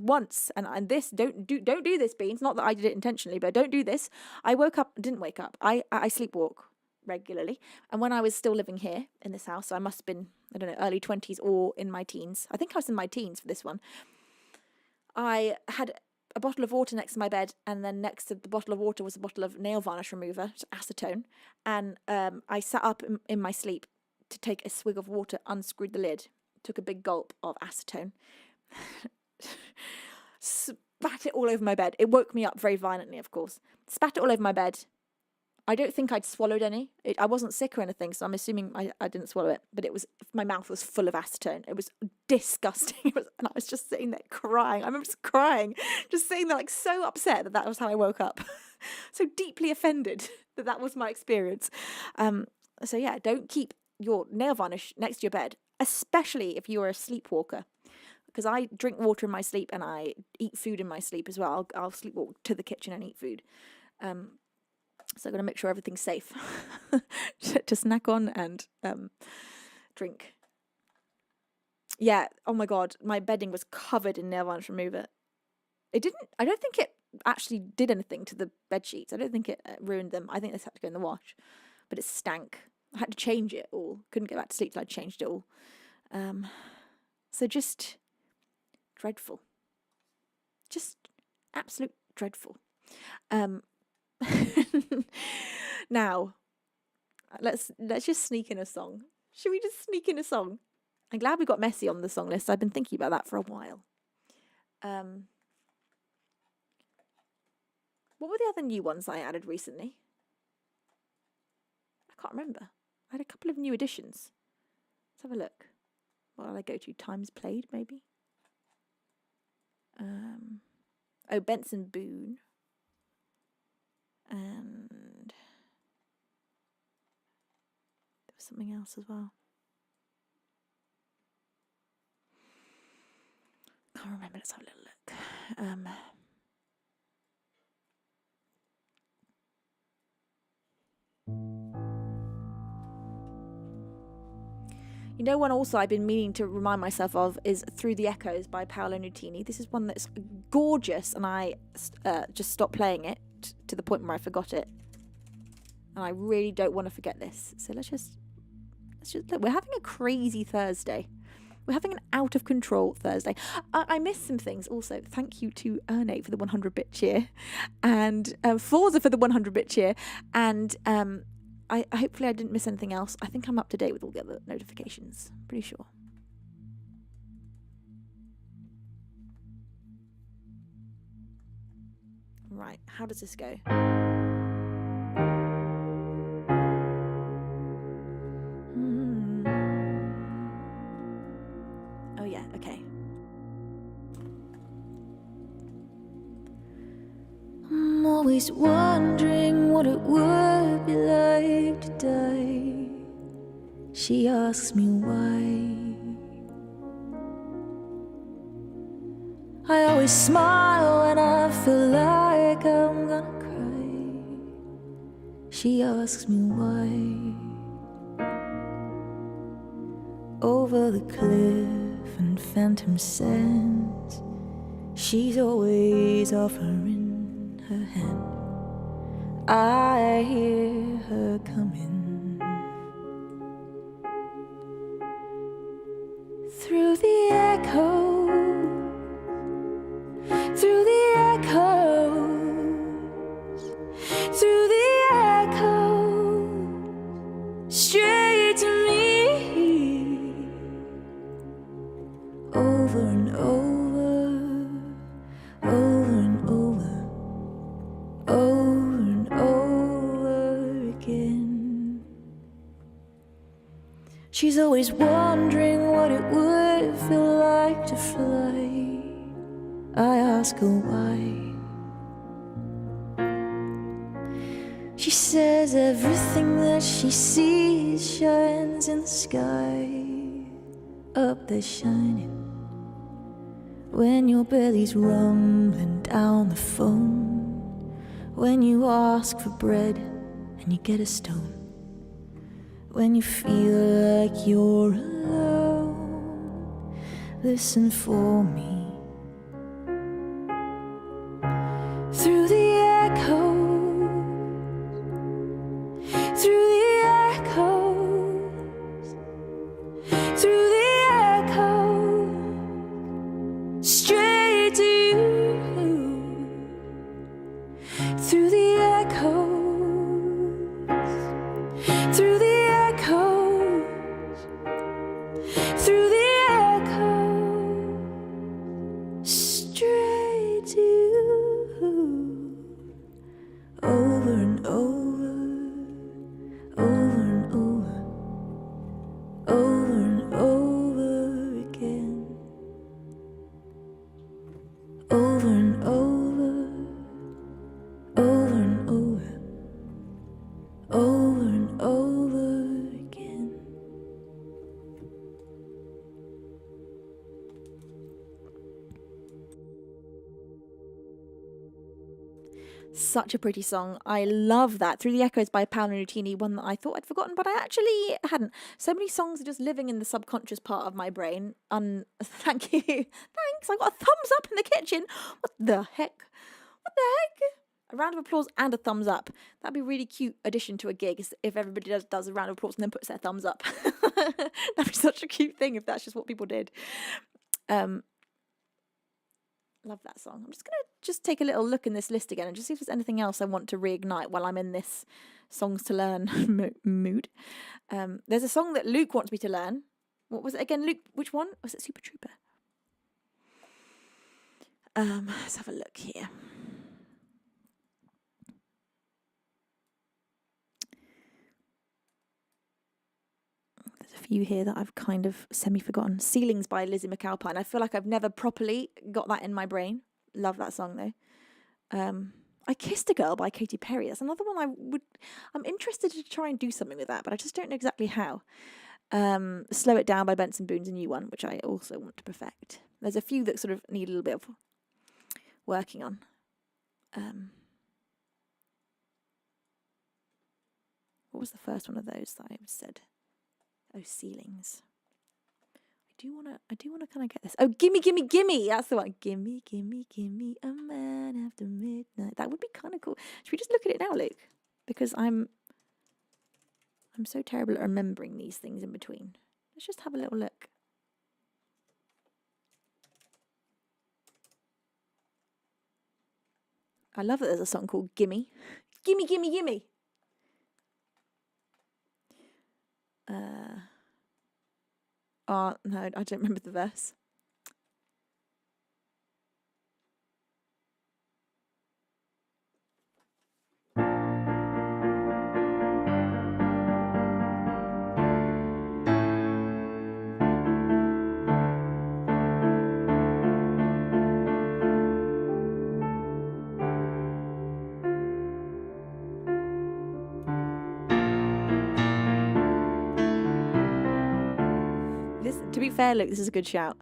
once, and this, don't do this, Beans. Not that I did it intentionally, but don't do this. I didn't wake up. I sleepwalk regularly. And when I was still living here in this house, so I must have been, I don't know, early 20s or in my teens. I think I was in my teens for this one. I had a bottle of water next to my bed, and then next to the bottle of water was a bottle of nail varnish remover, acetone. And I sat up in my sleep to take a swig of water, unscrewed the lid, took a big gulp of acetone, spat it all over my bed. It woke me up very violently, of course. Spat it all over my bed. I don't think I'd swallowed any. I wasn't sick or anything, so I'm assuming I didn't swallow it. But my mouth was full of acetone. It was disgusting. And I was just sitting there crying. I remember just crying, just sitting there like so upset that was how I woke up. So deeply offended that was my experience. So yeah, don't keep your nail varnish next to your bed, especially if you're a sleepwalker. Because I drink water in my sleep and I eat food in my sleep as well. I'll sleepwalk to the kitchen and eat food. So I'm going to make sure everything's safe to snack on and drink. Yeah, oh my God, my bedding was covered in nail varnish remover. I don't think it actually did anything to the bed sheets. I don't think it ruined them. I think this had to go in the wash. But it stank. I had to change it all. Couldn't get back to sleep till I changed it all. So just dreadful. Just absolute dreadful. Now, let's just sneak in a song. Should we just sneak in a song? I'm glad we got Messy on the song list. I've been thinking about that for a while. What were the other new ones I added recently? I can't remember. I had a couple of new additions. Let's have a look. What did I go to? Times Played, maybe? Benson Boone. And there was something else as well. Can't remember. Let's have a little look. You know, one also I've been meaning to remind myself of is Through the Echoes by Paolo Nutini. This is one that's gorgeous, and I just stopped playing it to the point where I forgot it. And I really don't want to forget this. So let's just look. We're having a crazy Thursday. We're having an out of control Thursday. I missed some things also. Thank you to Erne for the 100-bit cheer, and Forza for the 100-bit cheer, and I hopefully I didn't miss anything else. I think I'm up to date with all the other notifications. Pretty sure. Right, how does this go? Oh yeah, okay. I'm always wondering what it would be like to die. She asks me why. I always smile when I feel like I'm gonna cry. She asks me why. Over the cliff and phantom sands, she's always offering her hand. I hear her coming through the echo. Through the echoes, through the echoes, straight to She's always wondering what it would feel like to fly. I ask her why. She says everything that she sees shines in the sky. Up there shining when your belly's rumbling down the phone, when you ask for bread and you get a stone, when you feel like you're alone. Listen for me through the echoes, through the echoes, through the echoes, straight to you, through the echoes, through the echoes, through the echoes, straight to you, over and over, over and over, over and over again, over and over, over and over, over and over again. Such a pretty song. I love that. Through the Echoes by Paolo Nutini, one that I thought I'd forgotten, but I actually hadn't. So many songs are just living in the subconscious part of my brain. Thank you. Thanks. I got a thumbs up in the kitchen. What the heck? What the heck? A round of applause and a thumbs up. That'd be a really cute addition to a gig if everybody does a round of applause and then puts their thumbs up. That'd be such a cute thing if that's just what people did. Love that song. I'm just going to take a little look in this list again and just see if there's anything else I want to reignite while I'm in this songs to learn mood. There's a song that Luke wants me to learn. What was it again, Luke? Which one? Was it Super Trooper? Let's have a look here. There's a few here that I've kind of semi-forgotten. Ceilings by Lizzie McAlpine. I feel like I've never properly got that in my brain. Love that song though. I Kissed a Girl by Katy Perry. That's another one I'm interested to try and do something with that, but I just don't know exactly how. Slow It Down by Benson Boone's a new one, which I also want to perfect. There's a few that sort of need a little bit of working on. What was the first one of those that I said? Oh, Ceilings. I do wanna kind of get this. Oh, Gimme, Gimme, Gimme. That's the one. Gimme, Gimme, Gimme a man after midnight. That would be kind of cool. Should we just look at it now, Luke? Because I'm so terrible at remembering these things in between. Let's just have a little look. I love that there's a song called Gimme. Gimme, Gimme, Gimme. Oh, no, I don't remember the verse. To be fair, look, this is a good shout.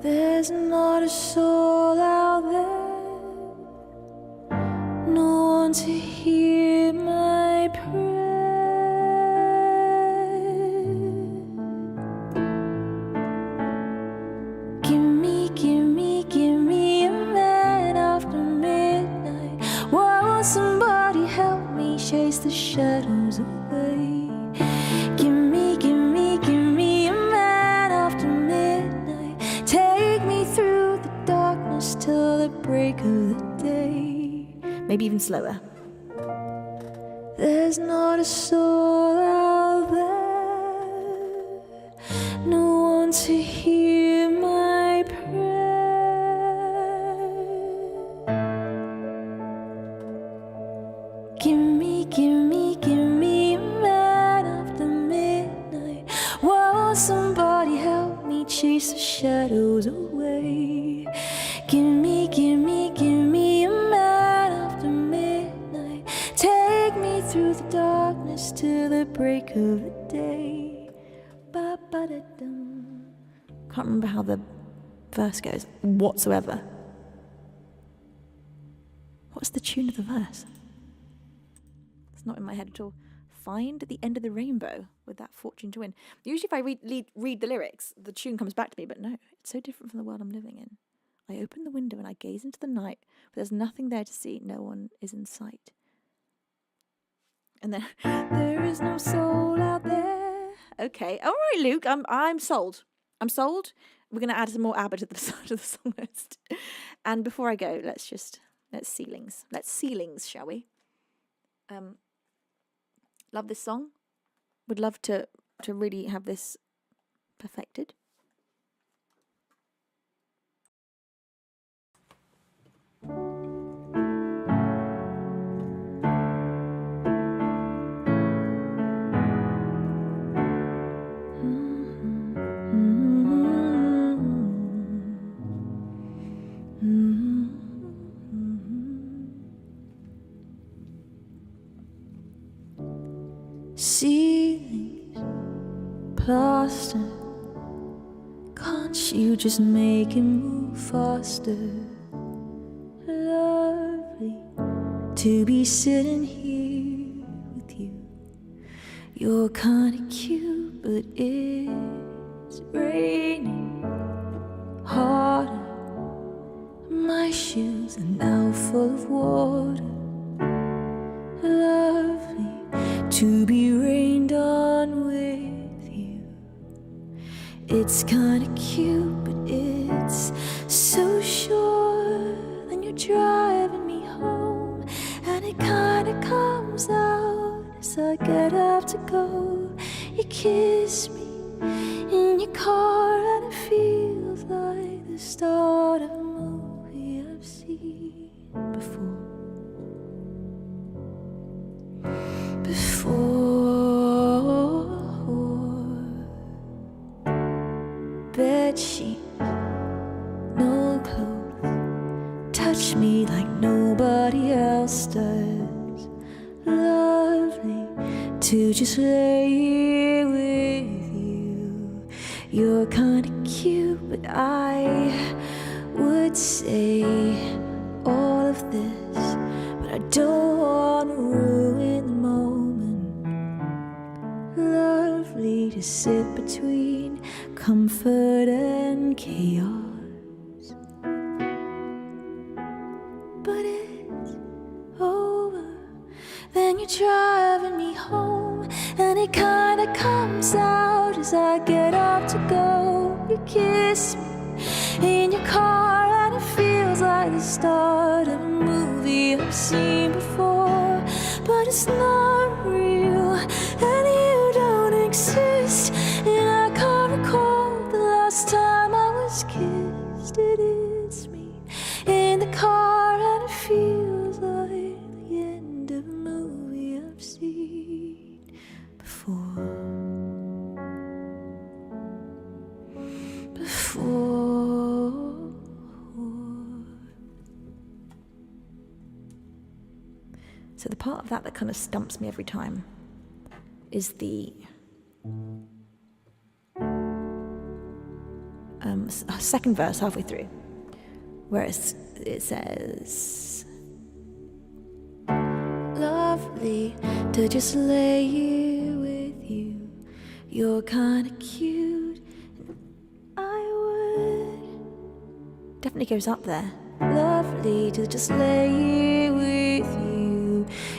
There's not a soul out there, no one to hear my prayer. Gimme, gimme, gimme a man after midnight. Why won't somebody help me chase the shadows away? Gimme, gimme, gimme a man after midnight. Take me through the darkness till the break of the day. Maybe even slower. There's not a soul out there, no one to hear my prayer. Give give me a man after midnight. Take me through the darkness to the break of the day. Ba-ba-da-dum. Can't remember how the verse goes whatsoever. What's the tune of the verse? It's not in my head at all. Find the end of the rainbow with that fortune to win. Usually if I read the lyrics, the tune comes back to me, but no, it's so different from the world I'm living in. I open the window and I gaze into the night, but there's nothing there to see, no one is in sight. And then, there is no soul out there. Okay, all right, Luke, I'm sold. I'm sold. We're going to add some more ABBA to the side of the song list. And before I go, let's ceilings. Let's ceilings, shall we? Love this song. Would love to really have this perfected. Ceilings, plaster, can't you just make it move faster? Lovely to be sitting here with you. You're kinda cute, but it's raining harder. My shoes are now full of water. Lovely to be rained on with you. It's kinda cute, but it's so short. Then you're driving me home, and it kinda comes out as I get up to go. You kiss me in your car, and it feels like the start of a movie I've seen before. Bed sheets, no clothes, touch me like nobody else does. Lovely to just lay here with you. You're kinda cute, but I would say all of this, but I don't wanna ruin the moment. Lovely to sit between comfort and chaos, but it's over. Then you're driving me home, and it kinda comes out as I get up to go. You kiss me in your car, and it feels like the start of a movie I've seen before, but it's not real, and you don't exist, and I can't recall the last time I was kissed. It is me in the car, and it feels like the end of a movie I've seen before. So the part of that kind of stumps me every time is the second verse halfway through, where it says, lovely to just lay here with you. You're kinda cute, and I would. Definitely goes up there. Lovely to just lay here with you.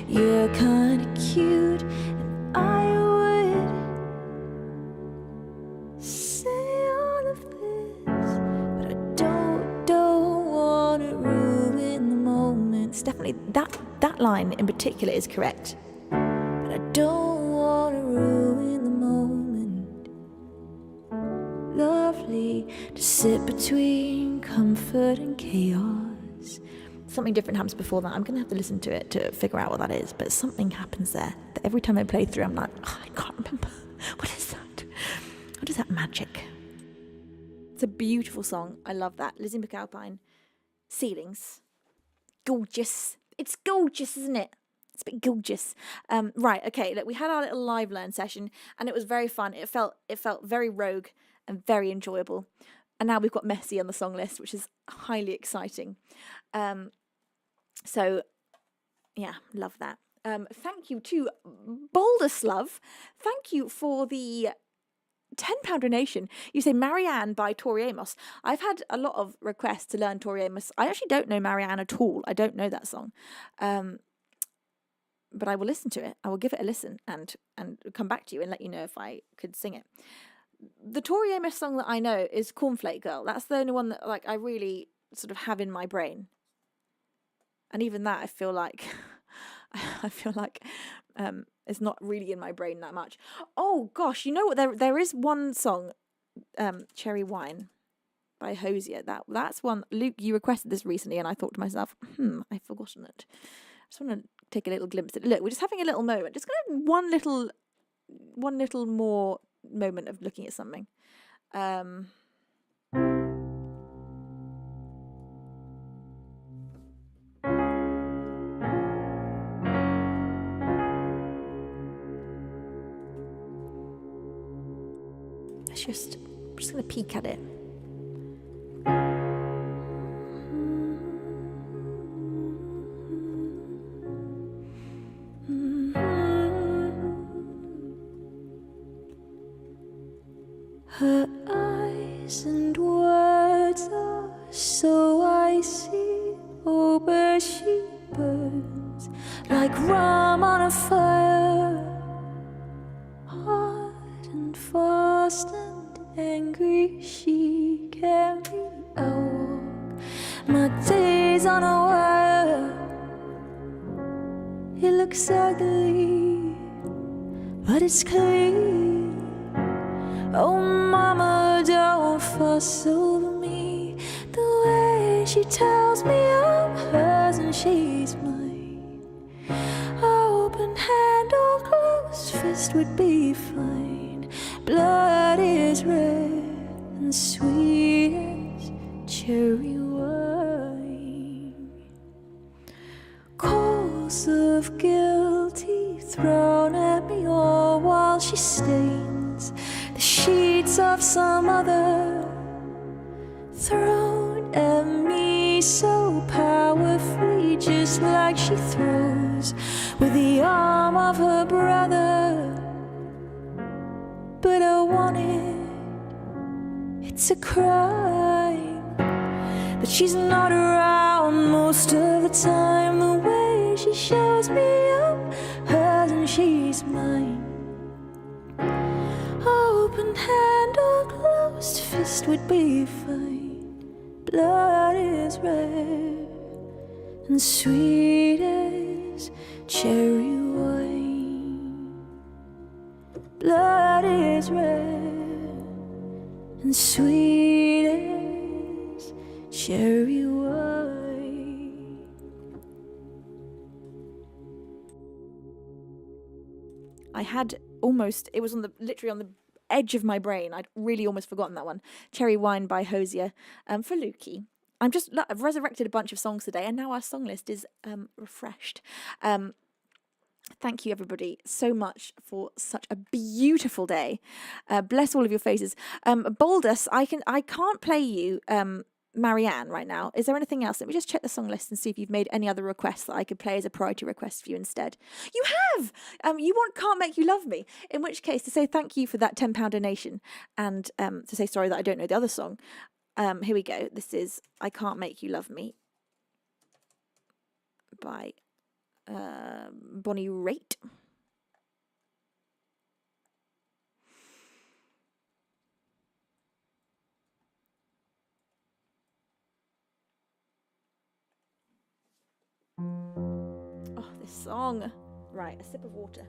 You're kinda cute, and I would say all of this, but I don't wanna ruin the moment. It's definitely that line in particular is correct, but I don't wanna ruin the moment. Lovely to sit between comfort and chaos. Something different happens before that. I'm going to have to listen to it to figure out what that is, but something happens there that every time I play through, I'm like, oh, I can't remember. What is that? What is that magic? It's a beautiful song. I love that. Lizzie McAlpine ceilings. Gorgeous. It's gorgeous, isn't it? It's a bit gorgeous. Right, okay, look, we had our little live learn session and it was very fun. It felt very rogue and very enjoyable. And now we've got Messy on the song list, which is highly exciting. So, yeah, love that. Thank you to Boulderslove. Thank you for the £10 donation. You say Marianne by Tori Amos. I've had a lot of requests to learn Tori Amos. I actually don't know Marianne at all. I don't know that song. But I will listen to it. I will give it a listen and come back to you and let you know if I could sing it. The Tori Amos song that I know is Cornflake Girl. That's the only one that like I really sort of have in my brain. And even that I feel like it's not really in my brain that much. Oh gosh, you know what? There is one song, Cherry Wine by Hosier. That's one. Luke, you requested this recently, and I thought to myself, I've forgotten it. I just want to take a little glimpse at it. Look, we're just having a little moment. Just gonna have one little more moment of looking at something. I'm just gonna peek at it. Her eyes and words are so icy, oh, but she burns like rum on a fire, hot and fast and angry. She can be. I walk my days on a wire. It looks ugly, but it's clean. Oh, mama, don't fuss over me. The way she tells me I'm hers and she's mine. Open hand or closed fist would be fine. Blood is red and sweet as cherry wine. Coals of guilty thrown at me all while she stains the sheets of some other, thrown at me so powerfully, just like she throws with the arm of her brother. But I want it, it's a crime that she's not around most of the time. The way she shows me up, hers and she's mine. Open hand or closed fist would be fine. Blood is red and sweet as cherry wine. Blood is red and sweet as cherry wine. I had almost, it was literally on the edge of my brain. I'd really almost forgotten that one. Cherry Wine by Hosier for Lukey. I've resurrected a bunch of songs today, and now our song list is refreshed. Thank you, everybody, so much for such a beautiful day. Bless all of your faces. Baldus, I can't play you Marianne right now. Is there anything else? Let me just check the song list and see if you've made any other requests that I could play as a priority request for you instead. You have! You want Can't Make You Love Me, in which case to say thank you for that £10 donation and to say sorry that I don't know the other song. Here we go. This is I Can't Make You Love Me by Bonnie Raitt. Oh, this song. Right, a sip of water.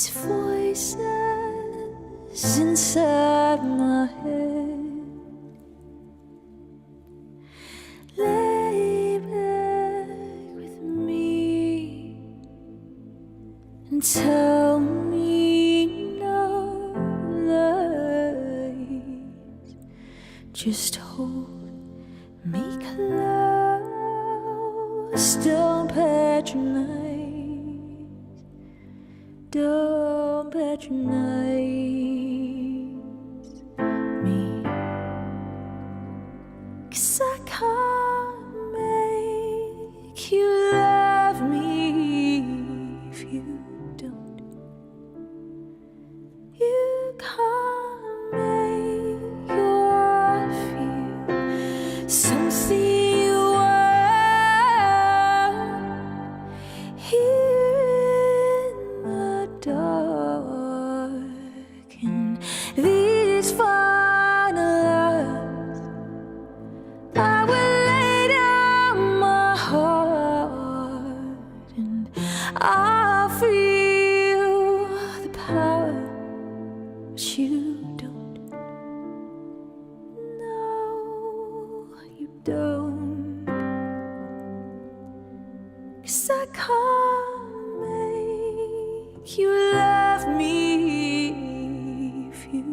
these voices inside my head. Lay back with me and tell me no lies. Just hold me close, don't patronize. Don't patronize me, 'cause I can't make you love me if you don't. You can't make your heart feel something you want here in the dark. And these final hours, I will lay down my heart, and I'll feel the power, but you don't. No, you don't. 'Cause I can't make you love me if you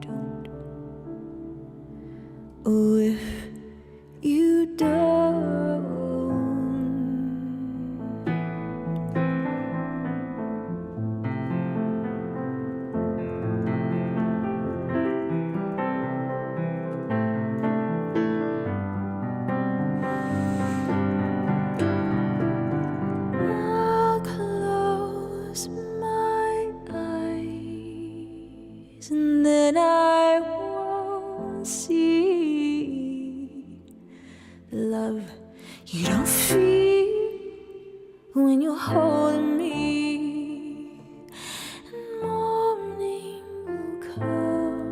don't. Oh, if you don't. I'll close my eyes and then I won't see the love you don't feel when you're holding me. And morning will come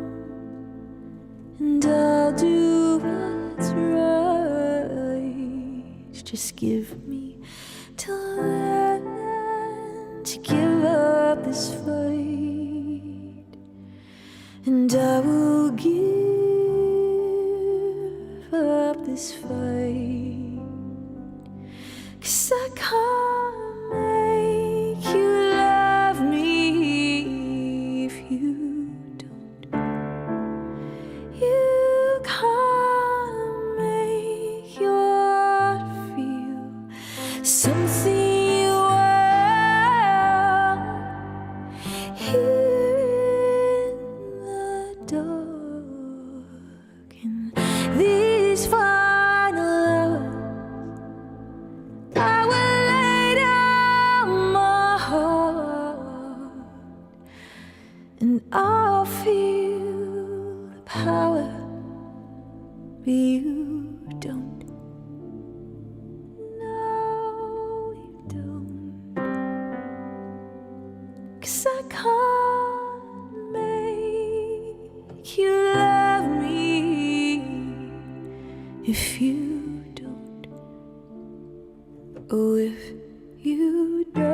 and I'll do what's right. Just give me till then to give up this fight, and I will give up this fight. 'Cause I can't make you love me if you don't. You can't make your heart feel something you want here in the dark. And these final hours, I will lay down my heart, and I'll feel the power, but you don't. No, you don't. 'Cause I can't make you love me if you don't. Oh, if you don't.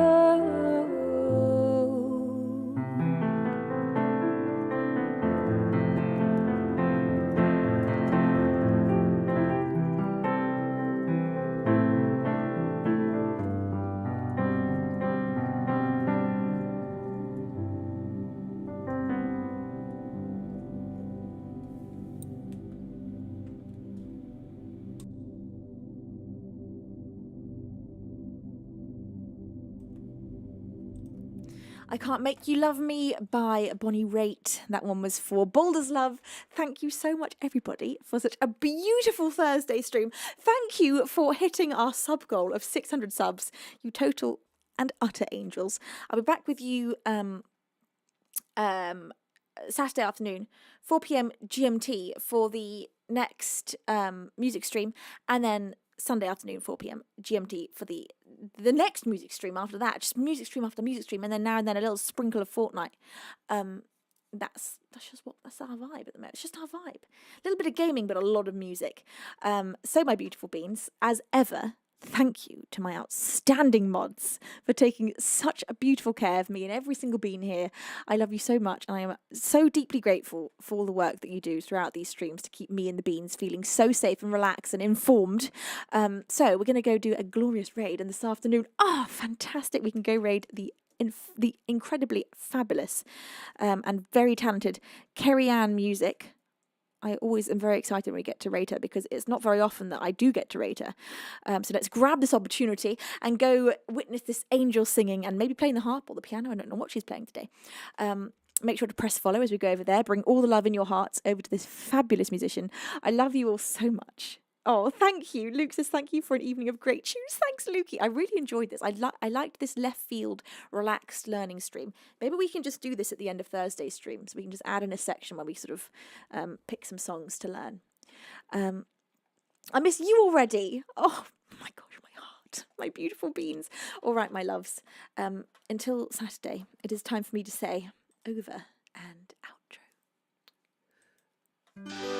I Can't Make You Love Me by Bonnie Raitt. That one was for Boulder's Love. Thank you so much, everybody, for such a beautiful Thursday stream. Thank you for hitting our sub goal of 600 subs, you total and utter angels. I'll be back with you Saturday afternoon, 4 p.m. GMT for the next music stream, and then Sunday afternoon, 4 p.m. GMT for the next music stream after that. Just music stream after music stream, and then now and then a little sprinkle of Fortnite. That's our vibe at the moment. It's just our vibe. A little bit of gaming, but a lot of music. So my beautiful beans, as ever, thank you to my outstanding mods for taking such a beautiful care of me and every single bean here. I love you so much, and I am so deeply grateful for all the work that you do throughout these streams to keep me and the beans feeling so safe and relaxed and informed. So we're going to go do a glorious raid, and this afternoon, fantastic, we can go raid the incredibly fabulous and very talented Kerry Ann Music. I always am very excited when we get to rate her, because it's not very often that I do get to rate her. So let's grab this opportunity and go witness this angel singing and maybe playing the harp or the piano. I don't know what she's playing today. Make sure to press follow as we go over there. Bring all the love in your hearts over to this fabulous musician. I love you all so much. Oh, thank you. Luke says, thank you for an evening of great tunes. Thanks, Lukey. I really enjoyed this. I liked this left field, relaxed learning stream. Maybe we can just do this at the end of Thursday's stream, so we can just add in a section where we sort of pick some songs to learn. I miss you already. Oh, my gosh, my heart. My beautiful beans. All right, my loves. Until Saturday, it is time for me to say over and outro.